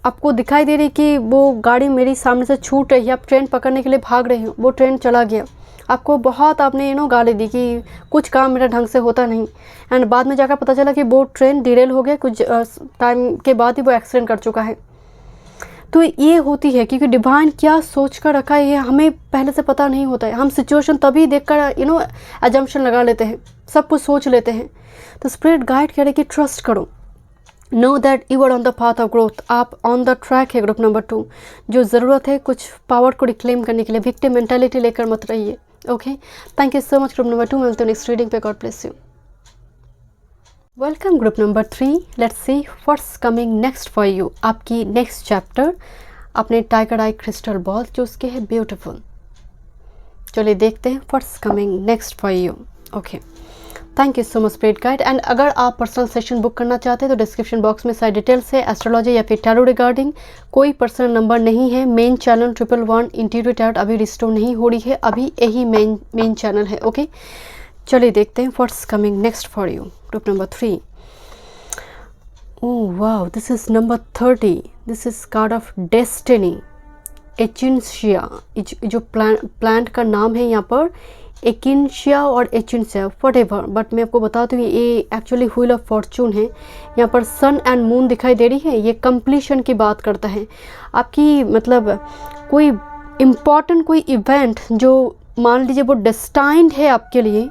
आपको दिखाई दे रही कि वो गाड़ी मेरी सामने से छूट रही है, आप ट्रेन पकड़ने के लिए भाग रहे हो, वो ट्रेन चला गया, आपको बहुत आपने गाली दी कि कुछ काम मेरा ढंग से होता नहीं, एंड बाद में जाकर पता चला कि वो ट्रेन डिरेल हो गया, कुछ टाइम के बाद ही वो एक्सीडेंट कर चुका है। तो ये होती है क्योंकि डिवाइन क्या सोच कर रखा है ये हमें पहले से पता नहीं होता है। हम सिचुएशन तभी देखकर अजम्पशन लगा लेते हैं, सब कुछ सोच लेते हैं। तो स्पिरिट गाइड कह रहे कि ट्रस्ट करो, know that you are on the path of growth, आप ऑन द ट्रैक है, ग्रुप नंबर 2। जो ज़रूरत है कुछ पावर को रिक्लेम करने के लिए, विक्टिम मेंटालिटी लेकर मत रहिए। Okay, thank you so much group number 2। मिलते हैं नेक्स्ट रीडिंग पे, God bless you. Welcome group number 3, let's see what's coming next for you. आपकी नेक्स्ट चैप्टर अपने tiger eye crystal ball choose के है, ब्यूटीफुल। चलिए देखते हैं what's coming next for you. Okay, thank you so much spirit guide. And अगर आप personal session book करना चाहते हैं तो डिस्क्रिप्शन बॉक्स में सारी डिटेल्स है, एस्ट्रोलॉजी या फिर टैरो रिगार्डिंग। कोई पर्सनल नंबर नहीं है। मेन चैनल 111 इंटीरियर टैरो अभी रिस्टोर नहीं हो रही है, अभी यही मेन चैनल है। ओके, चलिए देखते हैं what's coming next for you. Group number 3, oh wow, this is number 30, this is card of destiny, echinacea. जो प्लांट का नाम है यहाँ पर एकिनशिया और एचिनशिया, वट एवर, बट मैं आपको बताती हूँ ये एक्चुअली व्हील ऑफ फॉर्चून है। यहाँ पर सन एंड मून दिखाई दे रही है, ये कंप्लीशन की बात करता है। आपकी मतलब कोई इम्पॉर्टेंट कोई इवेंट जो मान लीजिए वो डेस्टाइंड है आपके लिए,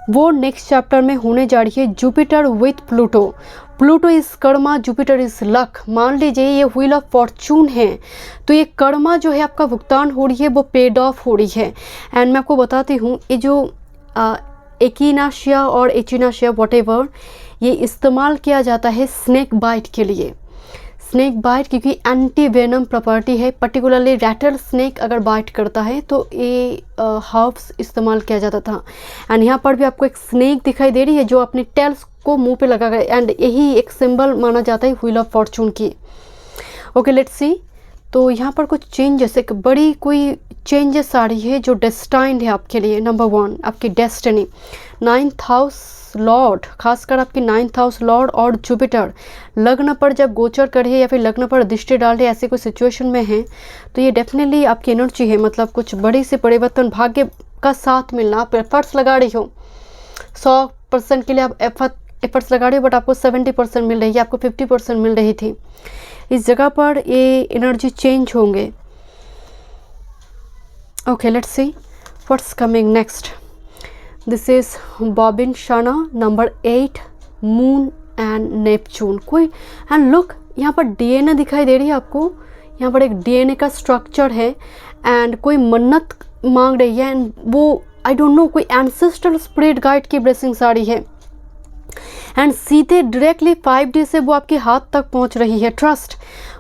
वो नेक्स्ट चैप्टर में होने जा रही है। Jupiter with Pluto, Pluto is Karma, Jupiter is luck. मान लीजिए ये व्हील ऑफ फॉर्चून है, तो ये कर्मा जो है आपका भुगतान हो रही है, वो पेड ऑफ हो रही है। एंड मैं आपको बताती हूँ ये जो एकिनाशिया और एचिनाशिया वॉट एवर, ये इस्तेमाल किया जाता है स्नेक बाइट के लिए। स्नेक बाइट, क्योंकि एंटी वेनम प्रॉपर्टी है, पर्टिकुलरली रैटल स्नेक अगर बाइट करता है तो ये हर्ब्स इस्तेमाल किया जाता था। एंड यहाँ पर भी आपको एक स्नेक दिखाई दे रही है जो अपने टेल्स को मुंह पे लगा गया, एंड यही एक सिंबल माना जाता है व्हील ऑफ फॉर्चून की। ओके लेट्स सी। तो यहाँ पर कुछ चेंजेस, एक बड़ी कोई चेंजेस आ रही है जो डेस्टाइंड है आपके लिए। नंबर 1 आपकी डेस्टिनी, 9th हाउस लॉर्ड, खासकर आपकी 9th हाउस लॉर्ड और जुपिटर लग्न पर जब गोचर करे या फिर लग्न पर दृष्टि डाल रहे, ऐसे कोई सिचुएशन में है तो ये डेफिनेटली आपकी एनर्जी है। मतलब कुछ बड़ी से परिवर्तन, भाग्य का साथ मिलना। आप एफर्ट्स लगा रही हो, 100% के लिए आप एफर्ट्स लगा रहे हो, बट आपको 70% मिल रही है, आपको 50% मिल रही थी। इस जगह पर ये एनर्जी चेंज होंगे। Okay let's see what's coming next. This is bobbin शाना, नंबर 8, मून एंड नेपच्यून। कोई एंड लुक, यहाँ पर डीएनए दिखाई दे रही है आपको, यहाँ पर एक डीएनए का स्ट्रक्चर है एंड कोई मन्नत मांग रही है, एंड वो आई डोंट नो कोई एंसेस्ट्रल स्पिरिट गाइड की ब्लेसिंग्स आ रही है, एंड सीधे डायरेक्टली 5D से वो आपके हाथ तक पहुंच रही है। ट्रस्ट,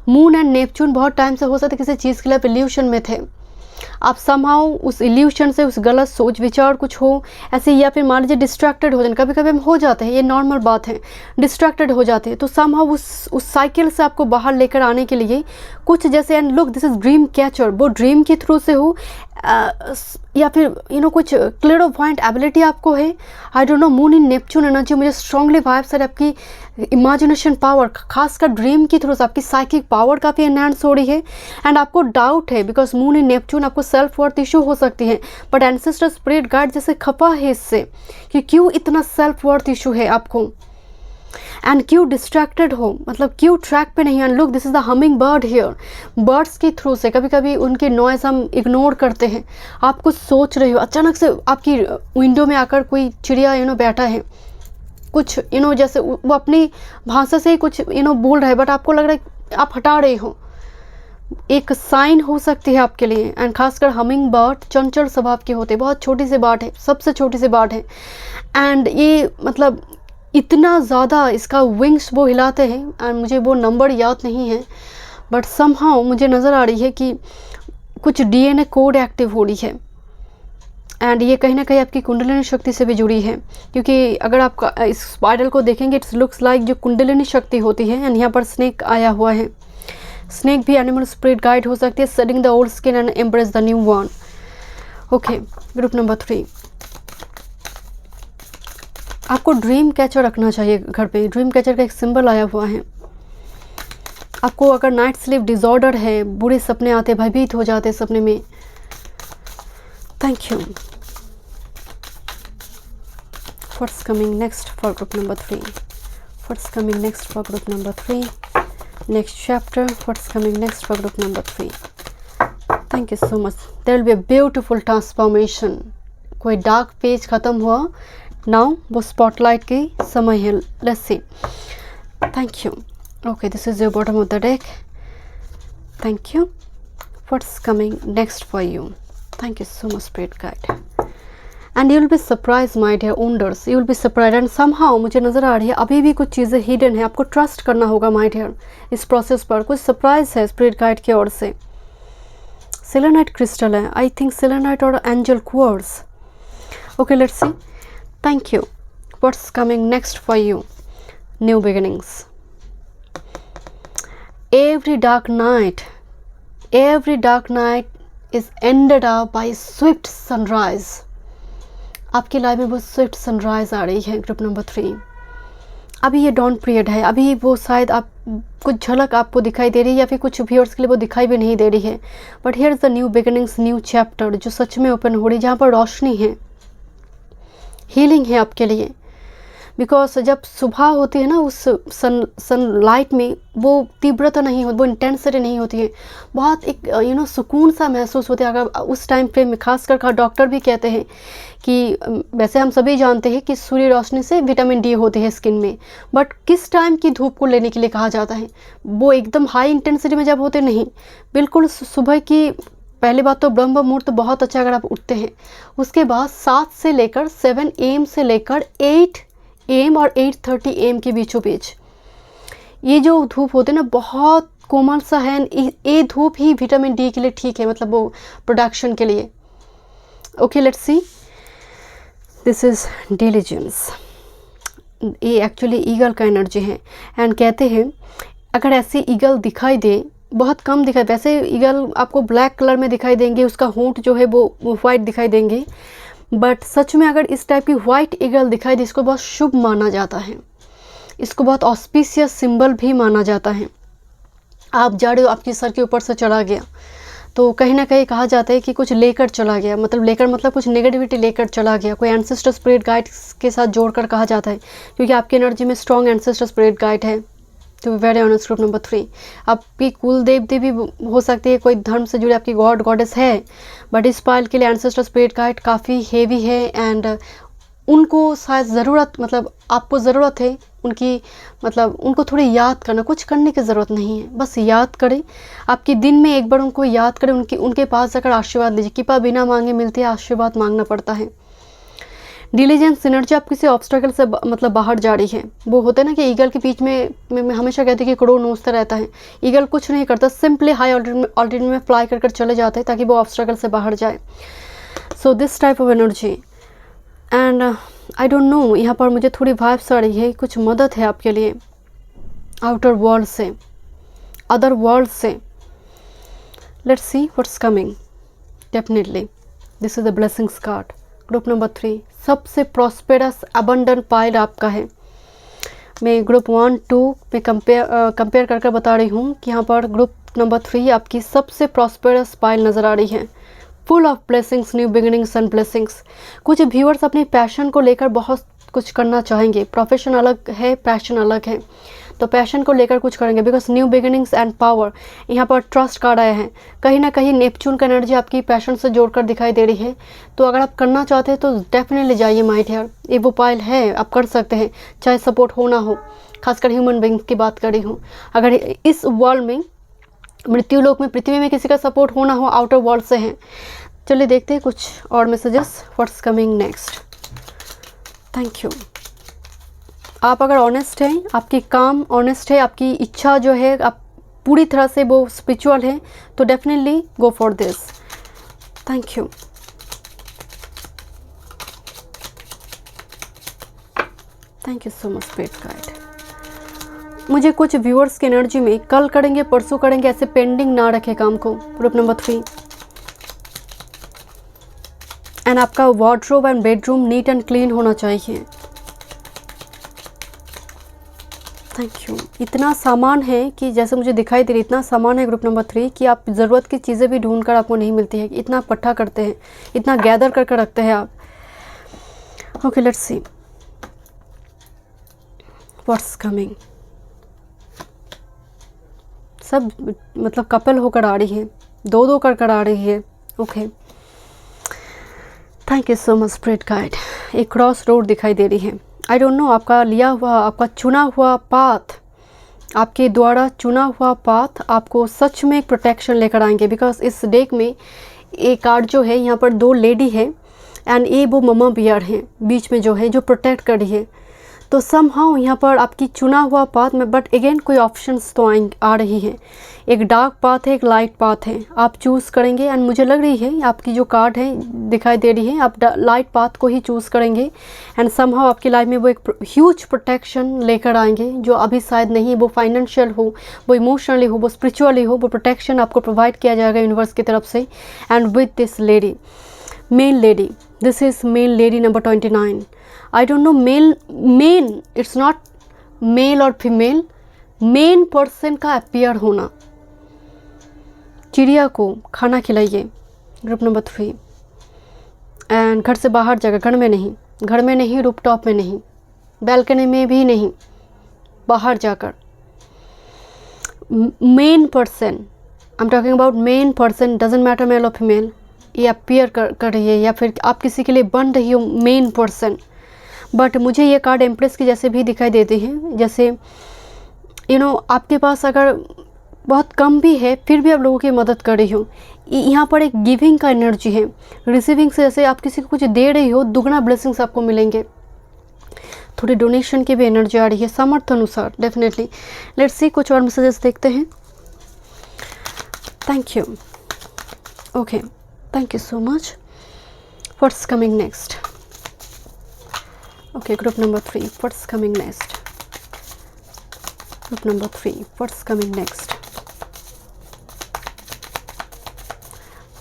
मून एंड नेपच्यून बहुत टाइम से हो सकता है किसी चीज़ के लिए आप इल्यूशन में थे, आप समहाउ उस इल्यूशन से, उस गलत सोच विचार कुछ हो ऐसे, या फिर मान लीजिए डिस्ट्रैक्टेड हो जाए, कभी कभी हम हो जाते हैं, ये नॉर्मल बात है, डिस्ट्रैक्टेड हो जाते हैं, तो समहाउ उस साइकिल से आपको बाहर लेकर आने के लिए कुछ जैसे, and look this is dream catcher, वो ड्रीम के थ्रू से हो या फिर कुछ क्लियर ऑफ पॉइंट एबिलिटी आपको है, I don't no. Moon in Neptune energy मुझे स्ट्रांगली वाइब्स है आपकी इमेजिनेशन पावर, खासकर ड्रीम की थ्रू से आपकी साइकिक पावर काफ़ी एनहांस हो रही है, एंड आपको डाउट है बिकॉज मून इन नेपच्यून आपको सेल्फ वर्थ इशू हो सकती है, बट एंसेस्टर स्पिरिट गाइड जैसे खपा है इससे कि क्यों इतना सेल्फ वर्थ इशू है आपको, एंड क्यों डिस्ट्रैक्टेड हो, मतलब क्यों ट्रैक पे नहीं। And look this is the humming bird here, birds के थ्रू से कभी कभी उनके नॉइस हम इग्नोर करते हैं, आप कुछ सोच रहे हो, अचानक से आपकी विंडो में आकर कोई चिड़िया बैठा है, कुछ जैसे वो अपनी भाषा से ही कुछ बोल रहा है, बट आपको लग रहा है आप हटा रहे हो, एक साइन हो सकती है आपके लिए। एंड खासकर हमिंग बर्ड चंचल स्वभाव के होते, बहुत छोटी सी बात है, सबसे छोटी सी बात है, एंड ये मतलब इतना ज़्यादा इसका विंग्स वो हिलाते हैं, एंड मुझे वो नंबर याद नहीं है, बट समहाउ मुझे नज़र आ रही है कि कुछ डीएनए कोड एक्टिव हो रही है, एंड ये कहीं ना कहीं आपकी कुंडलिनी शक्ति से भी जुड़ी है, क्योंकि अगर आप इस स्पाइरल को देखेंगे इट्स लुक्स लाइक जो कुंडलिनी शक्ति होती है, एंड यहाँ पर स्नेक आया हुआ है। स्नेक भी एनिमल स्पिरिट गाइड हो सकती है, shedding the old skin and embrace the new one. Okay group number 3, आपको ड्रीम कैचर रखना चाहिए घर पे, ड्रीम कैचर का एक सिंबल आया हुआ है। आपको अगर नाइट स्लीप डिसऑर्डर है, बुरे सपने आते, भयभीत हो जाते सपने में, thank you. What's coming next for group number 3, what's coming next for group number 3, next chapter, what's coming next for group number 3। Thank you so much. There will be a beautiful transformation. कोई dark page ख़त्म हुआ, now वो spotlight की समय है। Let's see, thank you. Okay this is your bottom of the deck, thank you. What's coming next for you, thank you so much spirit guide, and you will be surprise my dear wonders, you will be surprise, and somehow मुझे नज़र आ रही है अभी भी कुछ चीज़ें hidden है, आपको ट्रस्ट करना होगा माय डियर, इस प्रोसेस पर कुछ सरप्राइज है स्पिरिट गाइड की ओर से। सेलेनाइट क्रिस्टल है, आई थिंक सेलेनाइट और angel quartz. Okay let's see, thank you. What's coming next for you, new beginnings. Every dark night is ended up bye Swift sunrise. आपकी life में वो Swift sunrise आ रही है group number 3। अभी ये don period है, अभी वो शायद आप कुछ झलक आपको दिखाई दे रही है, या फिर कुछ व्यूअर्स के लिए वो दिखाई भी नहीं दे रही है, but here is the new beginnings, new chapter जो सच में ओपन हो रही है, जहाँ पर रोशनी है, हीलिंग है आपके लिए। बिकॉज जब सुबह होती है ना, उस सनलाइट में वो तीव्रता नहीं होती, वो इंटेंसिटी नहीं होती है, बहुत एक सुकून सा महसूस होता है। अगर उस टाइम फ्रेम में खासकर डॉक्टर भी कहते हैं कि वैसे हम सभी जानते हैं कि सूर्य रोशनी से विटामिन डी होती है स्किन में, बट किस टाइम की धूप को लेने के लिए कहा जाता है, वो एकदम हाई इंटेंसिटी में जब होते नहीं, बिल्कुल सुबह की पहली बात तो ब्रह्म मुहूर्त बहुत अच्छा अगर आप उठते हैं, उसके बाद 7 से लेकर 7 AM से लेकर 8 AM और 8:30 AM के बीचों बीच ये जो धूप होते हैं ना बहुत कोमल सा है, ये धूप ही विटामिन डी के लिए ठीक है, मतलब वो प्रोडक्शन के लिए। Okay let's see, this is diligence. ये एक्चुअली ईगल का एनर्जी है। एंड कहते हैं अगर ऐसे ईगल दिखाई दे, बहुत कम दिखाई, वैसे ईगल आपको ब्लैक कलर में दिखाई देंगे, उसका होंठ जो है वो वाइट दिखाई देंगे, बट सच में अगर इस टाइप की वाइट ईगल दिखाई दे, इसको बहुत शुभ माना जाता है, इसको बहुत ऑस्पिशियस सिंबल भी माना जाता है। आप जा रहे हो, आपकी सर के ऊपर से चढ़ा गया, तो कहीं ना कहीं कहा जाता है कि कुछ लेकर चला गया, मतलब कुछ नेगेटिविटी लेकर चला गया, कोई एंसेस्टर स्पिरिट गाइड के साथ जोड़कर कहा जाता है, क्योंकि आपकी एनर्जी में स्ट्रॉन्ग एंसेस्टर स्पिरिट गाइड है। To be very honest, group number 3 आपकी कुल देव देवी हो सकती है, कोई धर्म से जुड़े आपकी गॉड गॉडेस है, बट इस पाइल के लिए एंसेस्टर स्पिरिट गाइड काफ़ी हेवी है। एंड उनको शायद ज़रूरत, मतलब आपको ज़रूरत है उनकी, मतलब उनको थोड़ी याद करना, कुछ करने की ज़रूरत नहीं है, बस याद करें। आपके दिन में एक बार उनको याद करें, उनके पास जाकर आशीर्वाद लीजिए। कृपा बिना मांगे मिलती है, आशीर्वाद मांगना पड़ता है। डिलीजेंस एनर्जी आप किसी ऑब्स्टेकल से मतलब बाहर जा रही है। वो होता है ना कि ईगल के बीच में, मैं हमेशा कहती हूँ कि करोड़ नोचता रहता है। ईगल कुछ नहीं करता, सिंपली हाई ऑल्टीट्यूड में फ्लाई कर चले जाते हैं ताकि वो ऑब्स्टेकल से बाहर जाए। So this type of energy and I don't no, यहाँ पर मुझे थोड़ी वाइब्स आ रही है, कुछ मदद है आपके लिए आउटर वर्ल्ड से, अदर वर्ल्ड से। Let's see what's coming. Definitely this is the blessings card. Group number 3 सबसे प्रॉस्पेरस अबंडेंट पाइल आपका है। मैं ग्रुप 1 2 में कंपेयर कर बता रही हूँ कि यहाँ पर ग्रुप नंबर 3 आपकी सबसे प्रॉस्पेरस पाइल नज़र आ रही है, full of blessings, new beginnings and blessings. कुछ व्यूअर्स अपने पैशन को लेकर बहुत कुछ करना चाहेंगे, प्रोफेशन अलग है, पैशन अलग है, तो पैशन को लेकर कुछ करेंगे, because new beginnings and power. यहाँ पर ट्रस्ट कार्ड आया है, कहीं ना कहीं नेपच्यून का एनर्जी आपकी पैशन से जोड़कर दिखाई दे रही है। तो अगर आप करना चाहते हैं तो डेफिनेटली जाइए माय डियर, ये वो पाइल है, आप कर सकते हैं, चाहे सपोर्ट हो ना हो। खासकर ह्यूमन बींग्स की बात कर रही हूँ। अगर इस वर्ल्ड में, मृत्यु लोक में, पृथ्वी में किसी का सपोर्ट होना हो, आउटर वर्ल्ड से हैं। चलिए देखते हैं कुछ और messages, what's coming next. Thank you. आप अगर ऑनेस्ट हैं, आपकी काम ऑनेस्ट है, आपकी इच्छा जो है आप पूरी तरह से वो स्पिरिचुअल है, तो definitely go for this. Thank you. Thank you so much spirit guide. मुझे कुछ व्यूअर्स की एनर्जी में कल करेंगे, परसों करेंगे, ऐसे पेंडिंग ना रखे काम को। ग्रुप नंबर 3 एंड आपका wardrobe and bedroom neat and clean होना चाहिए। Thank you. इतना सामान है कि जैसे मुझे दिखाई दे रही, इतना सामान है ग्रुप नंबर 3 कि आप ज़रूरत की चीज़ें भी ढूंढकर आपको नहीं मिलती है, इतना इकट्ठा करते हैं, इतना गैदर करके रखते हैं आप। Okay let's see what's coming. सब मतलब कपल होकर आ रही है, दो कर आ रही है। Okay thank you so much spirit guide. एक क्रॉस रोड दिखाई दे रही है। आई डोंट नो, आपका लिया हुआ, आपका चुना हुआ पाथ, आपके द्वारा चुना हुआ पाथ आपको सच में एक प्रोटेक्शन लेकर आएंगे। बिकॉज इस डेक में एक कार्ड जो है, यहाँ पर 2 लेडी है एंड ये वो ममा बियर है बीच में जो है, जो प्रोटेक्ट कर रही है। तो समहाउ यहाँ पर आपकी चुना हुआ पाथ में, बट अगेन कोई ऑप्शंस तो आ रही है। एक डार्क पाथ है, एक लाइट पाथ है, आप चूज़ करेंगे। एंड मुझे लग रही है आपकी जो कार्ड है दिखाई दे रही है, आप लाइट पाथ को ही चूज़ करेंगे एंड समहाउ आपकी लाइफ में वो एक ह्यूज प्रोटेक्शन लेकर आएंगे, जो अभी शायद नहीं, वो फाइनेंशियल हो, वो इमोशनली हो, वो स्पिरिचुअली हो, वो प्रोटेक्शन आपको प्रोवाइड किया जाएगा यूनिवर्स की तरफ से। And with this lady, male lady, this is male lady number 29। I don't know man, it's not male और फीमेल, मेन पर्सन का अपीयर होना। चिड़िया को खाना खिलाइए। ग्रुप नंबर 3 एंड घर से बाहर जाकर, घर में नहीं, रूफटॉप में नहीं, बैल्कनी में भी नहीं, बाहर जाकर main person, I am talking about main person, doesn't matter male और फीमेल, ये अपीयर कर रही है या फिर आप किसी के लिए बन रही हो मेन पर्सन। बट मुझे ये कार्ड एम्प्रेस की जैसे भी दिखाई देती हैं, जैसे आपके पास अगर बहुत कम भी है फिर भी आप लोगों की मदद कर रही हो। यहाँ पर एक गिविंग का एनर्जी है, रिसीविंग से जैसे आप किसी को कुछ दे रही हो, दुगना ब्लेसिंग्स आपको मिलेंगे। थोड़ी डोनेशन की भी एनर्जी आ रही है सामर्थ्य अनुसार डेफिनेटली। लेट्स सी कुछ और मैसेजेस देखते हैं। Thank you. Okay, thank you so much. What's coming next? Okay, group number 3, what's coming next? Group number 3, what's coming next?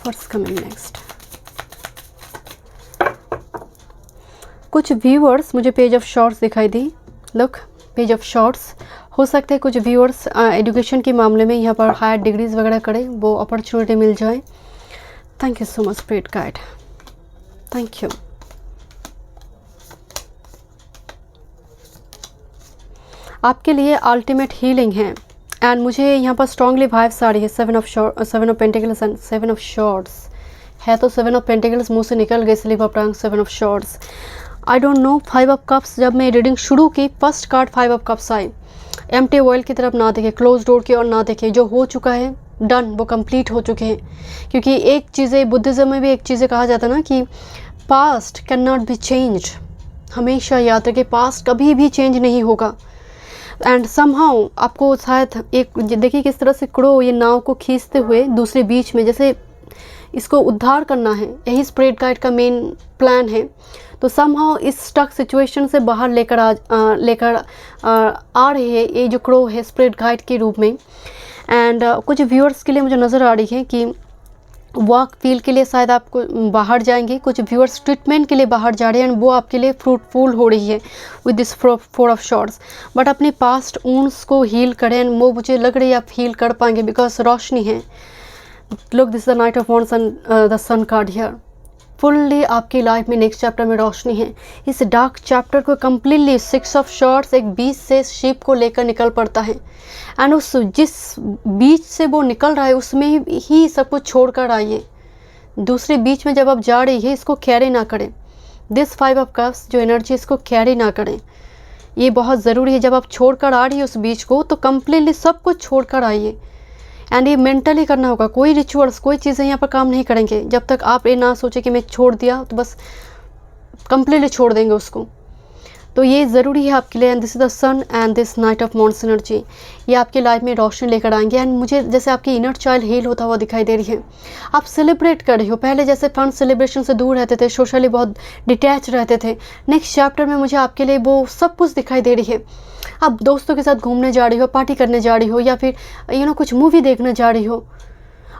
What's coming next? कुछ व्यूअर्स मुझे पेज ऑफ शॉर्ट्स दिखाई दी। Look, page of swords. हो सकता है कुछ viewers education के मामले में यहाँ पर हायर डिग्रीज वगैरह करें, वो अपॉर्चुनिटी मिल जाए। Thank you so much spirit guide, thank you. आपके लिए अल्टीमेट हीलिंग है एंड मुझे यहाँ पर स्ट्रांगली वाइब्स आ रही है। 7 of pentacles and 7 of shorts है, तो 7 ऑफ पेंटिकल्स मुँह से निकल गए, slip of tongue, 7 of shorts. I don't no, 5 of cups. जब मैं रीडिंग शुरू की first card 5 of cups I. Empty voile की तरफ ना देखें, क्लोज डोर की ओर ना देखें। जो हो चुका है डन, वो कंप्लीट हो चुके हैं। क्योंकि एक चीज़ें बुद्धिज़्म में भी एक चीज़ें कहा जाता है ना कि past can not be changed. हमेशा याद रखें, पास्ट कभी भी चेंज नहीं होगा। एंड समहाउ आपको शायद एक देखिए किस तरह से क्रो ये नाव को खींचते हुए दूसरे बीच में, जैसे इसको उद्धार करना है, यही स्पिरिट गाइड का मेन प्लान है। तो समहाउ इस स्टक सिचुएशन से बाहर लेकर आ रही है ये जो क्रो है स्पिरिट गाइड के रूप में। एंड कुछ व्यूअर्स के लिए मुझे नज़र आ रही है कि वॉक फील्ड के लिए शायद आपको बाहर जाएंगे। कुछ व्यूअर्स ट्रीटमेंट के लिए बाहर जा रहे हैं एंड वो आपके लिए फ्रूटफुल हो रही है with this 4 of shorts. But अपने पास्ट ऊंड्स को हील करें एंड वो मुझे लग रही है आप हील कर पाएंगे बिकॉज रोशनी है। Look, this the knight of wands and the sun card here. Fully आपकी लाइफ में नेक्स्ट चैप्टर में रोशनी है। इस डार्क चैप्टर को कम्प्लीटली 6 ऑफ शॉर्ट्स एक बीच से शिप को लेकर निकल पड़ता है एंड उस जिस बीच से वो निकल रहा है उसमें ही सब कुछ छोड़ कर आइए। दूसरे बीच में जब आप जा रही है इसको कैरी ना करें। दिस 5 ऑफ कप्स जो एनर्जी इसको कैरी ना करें, ये बहुत ज़रूरी है। जब आप छोड़ कर आ रही है उस बीच को तो कम्प्लीटली सब कुछ छोड़ कर आइए। एंड ये मेंटली करना होगा। कोई रिचुअल्स कोई चीज़ें यहाँ पर काम नहीं करेंगे जब तक आप ये ना सोचे कि मैं छोड़ दिया तो बस कम्प्लीटली छोड़ देंगे उसको। तो ये ज़रूरी है आपके लिए। And this is the sun and this knight of wands energy, ये आपकी लाइफ में रोशनी लेकर आएंगे। एंड मुझे जैसे आपकी इनर चाइल्ड हील होता हुआ दिखाई दे रही है। आप सेलिब्रेट कर रही हो। पहले जैसे फन सेलिब्रेशन से दूर रहते थे, सोशली बहुत डिटैच रहते थे, नेक्स्ट चैप्टर में मुझे आपके लिए वो सब कुछ दिखाई दे रही है। आप दोस्तों के साथ घूमने जा रही हो, पार्टी करने जा रही हो, या फिर कुछ मूवी देखने जा रही हो।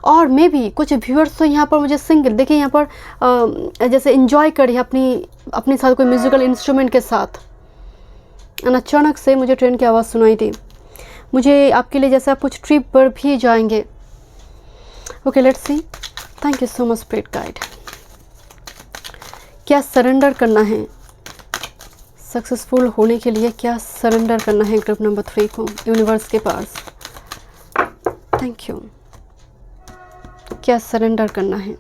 और मे भी कुछ व्यूअर्स तो यहाँ पर मुझे सिंगल देखिए, यहाँ पर जैसे एंजॉय करिए अपने साथ कोई म्यूज़िकल इंस्ट्रूमेंट के साथ। एंड अचानक से मुझे ट्रेन की आवाज़ सुनाई दी। मुझे आपके लिए जैसे आप कुछ ट्रिप पर भी जाएंगे। Okay, let's see. Thank you so much spirit guide. क्या सरेंडर करना है सक्सेसफुल होने के लिए? क्या सरेंडर करना है ग्रुप नंबर 3 को यूनिवर्स के पास? Thank you. क्या सरेंडर करना है?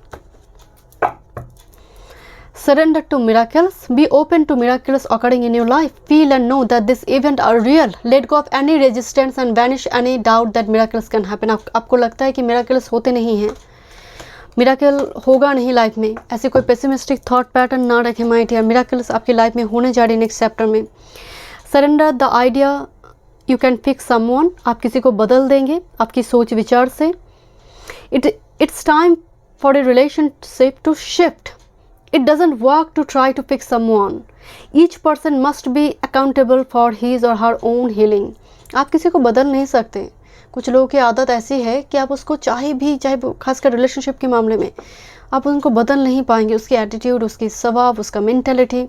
Surrender to miracles. Be open to miracles occurring in your life. Feel and know that this event are real. Let go of any resistance and banish any doubt that miracles can happen. आपको लगता है कि miracles होते नहीं हैं, miracle होगा नहीं life में, ऐसे कोई पेसिमिस्टिक थॉट पैटर्न ना रखें माय डियर। मिराकल्स आपकी लाइफ में होने जा रही है नेक्स्ट चैप्टर में। Surrender the idea you can fix someone. आप किसी को बदल देंगे आपकी सोच विचार से। It's time for a relationship to shift. It doesn't work to try to fix someone. Each person must be accountable for his or her own healing. आप किसी को बदल नहीं सकते। कुछ लोगों की आदत ऐसी है कि आप उसको चाहे खासकर रिलेशनशिप के मामले में आप उनको बदल नहीं पाएंगे, उसकी एटीट्यूड, उसकी स्वभाव, उसका मेंटेलिटी।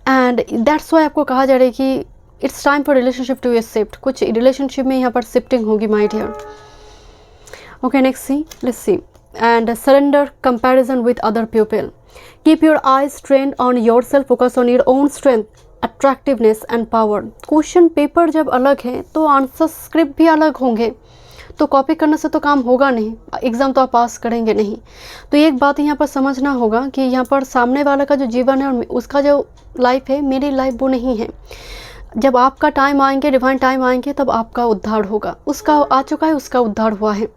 एंड दैट्स वाई आपको कहा जा रहा है कि it's time for relationship to a shift. कुछ रिलेशनशिप में यहाँ पर शिफ्टिंग होगी my dear. Okay, next see, let's see. And surrender comparison with other people. Keep your eyes trained on yourself. Focus on your own strength, attractiveness and power. Question paper जब अलग है तो answer script भी अलग होंगे। तो copy करने से तो काम होगा नहीं, एग्ज़ाम तो आप पास करेंगे नहीं। तो एक बात यहाँ पर समझना होगा कि यहाँ पर सामने वाला का जो जीवन है और उसका जो लाइफ है, मेरी लाइफ वो नहीं है। जब आपका टाइम आएंगे, डिवाइन टाइम आएंगे, तब आपका उद्धार होगा। उसका आ चुका है, उसका उद्धार हुआ है।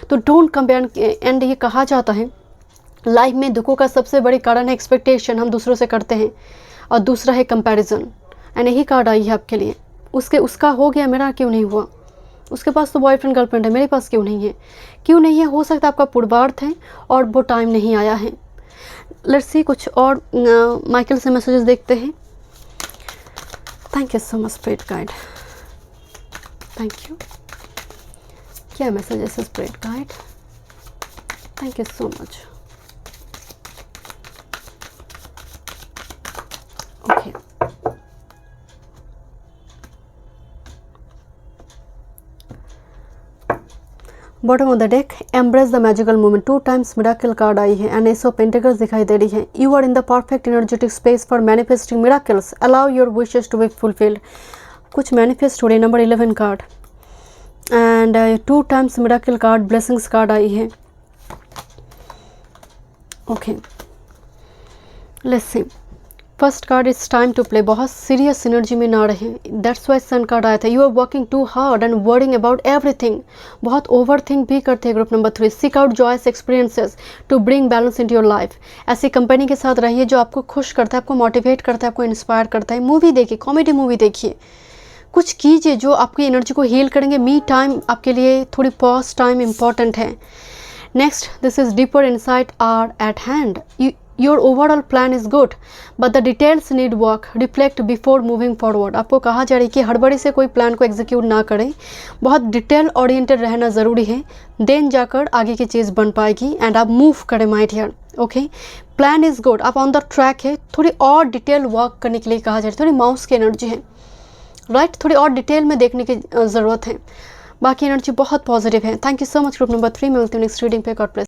तो डोंट कंपेयर। एंड ये कहा जाता है लाइफ में दुखों का सबसे बड़ी कारण है एक्सपेक्टेशन हम दूसरों से करते हैं। और दूसरा है कंपैरिजन, एंड यही कार्ड आई है आपके लिए। उसका हो गया, मेरा क्यों नहीं हुआ, उसके पास तो बॉयफ्रेंड गर्लफ्रेंड है, मेरे पास क्यों नहीं है, क्यों नहीं है। हो सकता है आपका पूर्वार्थ है और वो टाइम नहीं आया है। लेट्स सी कुछ और माइकल से मैसेजेस देखते हैं। Thank you so much spirit guide, thank you. क्या मैसेजेस है spirit guide, thank you so much. Okay, bottom of the deck, embrace the magical moment, 2 times miracle card आई है एंड एस ऑफ पेंटिकल्स दिखाई दे रही है। You are in the perfect energetic space for manifesting miracles, allow your wishes to be fulfilled. कुछ manifest हो रही है। Number 11 card and 2 times miracle card, blessings card आई है। Okay, let's see. First card, it's time to play. बहुत serious energy में ना रहे, दैट्स वाई सन कार्ड आया था। You are working too hard and worrying about everything, बहुत over think भी करते हैं। Group number 3, seek out joyous experiences to bring balance in your life. ऐसी कंपनी के साथ रहिए जो आपको खुश करता है, आपको मोटिवेट करता है, आपको इंस्पायर करता है। मूवी देखिए, कॉमेडी मूवी देखिए, कुछ कीजिए जो आपकी एनर्जी को हील करेंगे। मी टाइम आपके लिए, थोड़ी पॉज टाइम इंपॉर्टेंट है। Next, this is deeper insight are at hand. Your overall plan is good but the details need work, reflect before moving forward. आपको कहा जा रहा है कि हड़बड़ी से कोई प्लान को एग्जीक्यूट ना करें, बहुत डिटेल ओरिएंटेड रहना ज़रूरी है, देन जाकर आगे की चीज़ बन पाएगी एंड आप मूव करें my dear. Okay, plan is good, आप ऑन द ट्रैक है, थोड़ी और डिटेल वर्क करने के लिए कहा जा रहा है। थोड़ी माउस की एनर्जी है, राइट, थोड़ी और डिटेल में देखने की ज़रूरत है। बाकी एनर्जी बहुत पॉजिटिव है। Thank you so much group number 3 में मिलती हूँ नेक्स्ट रीडिंग पे। God bless.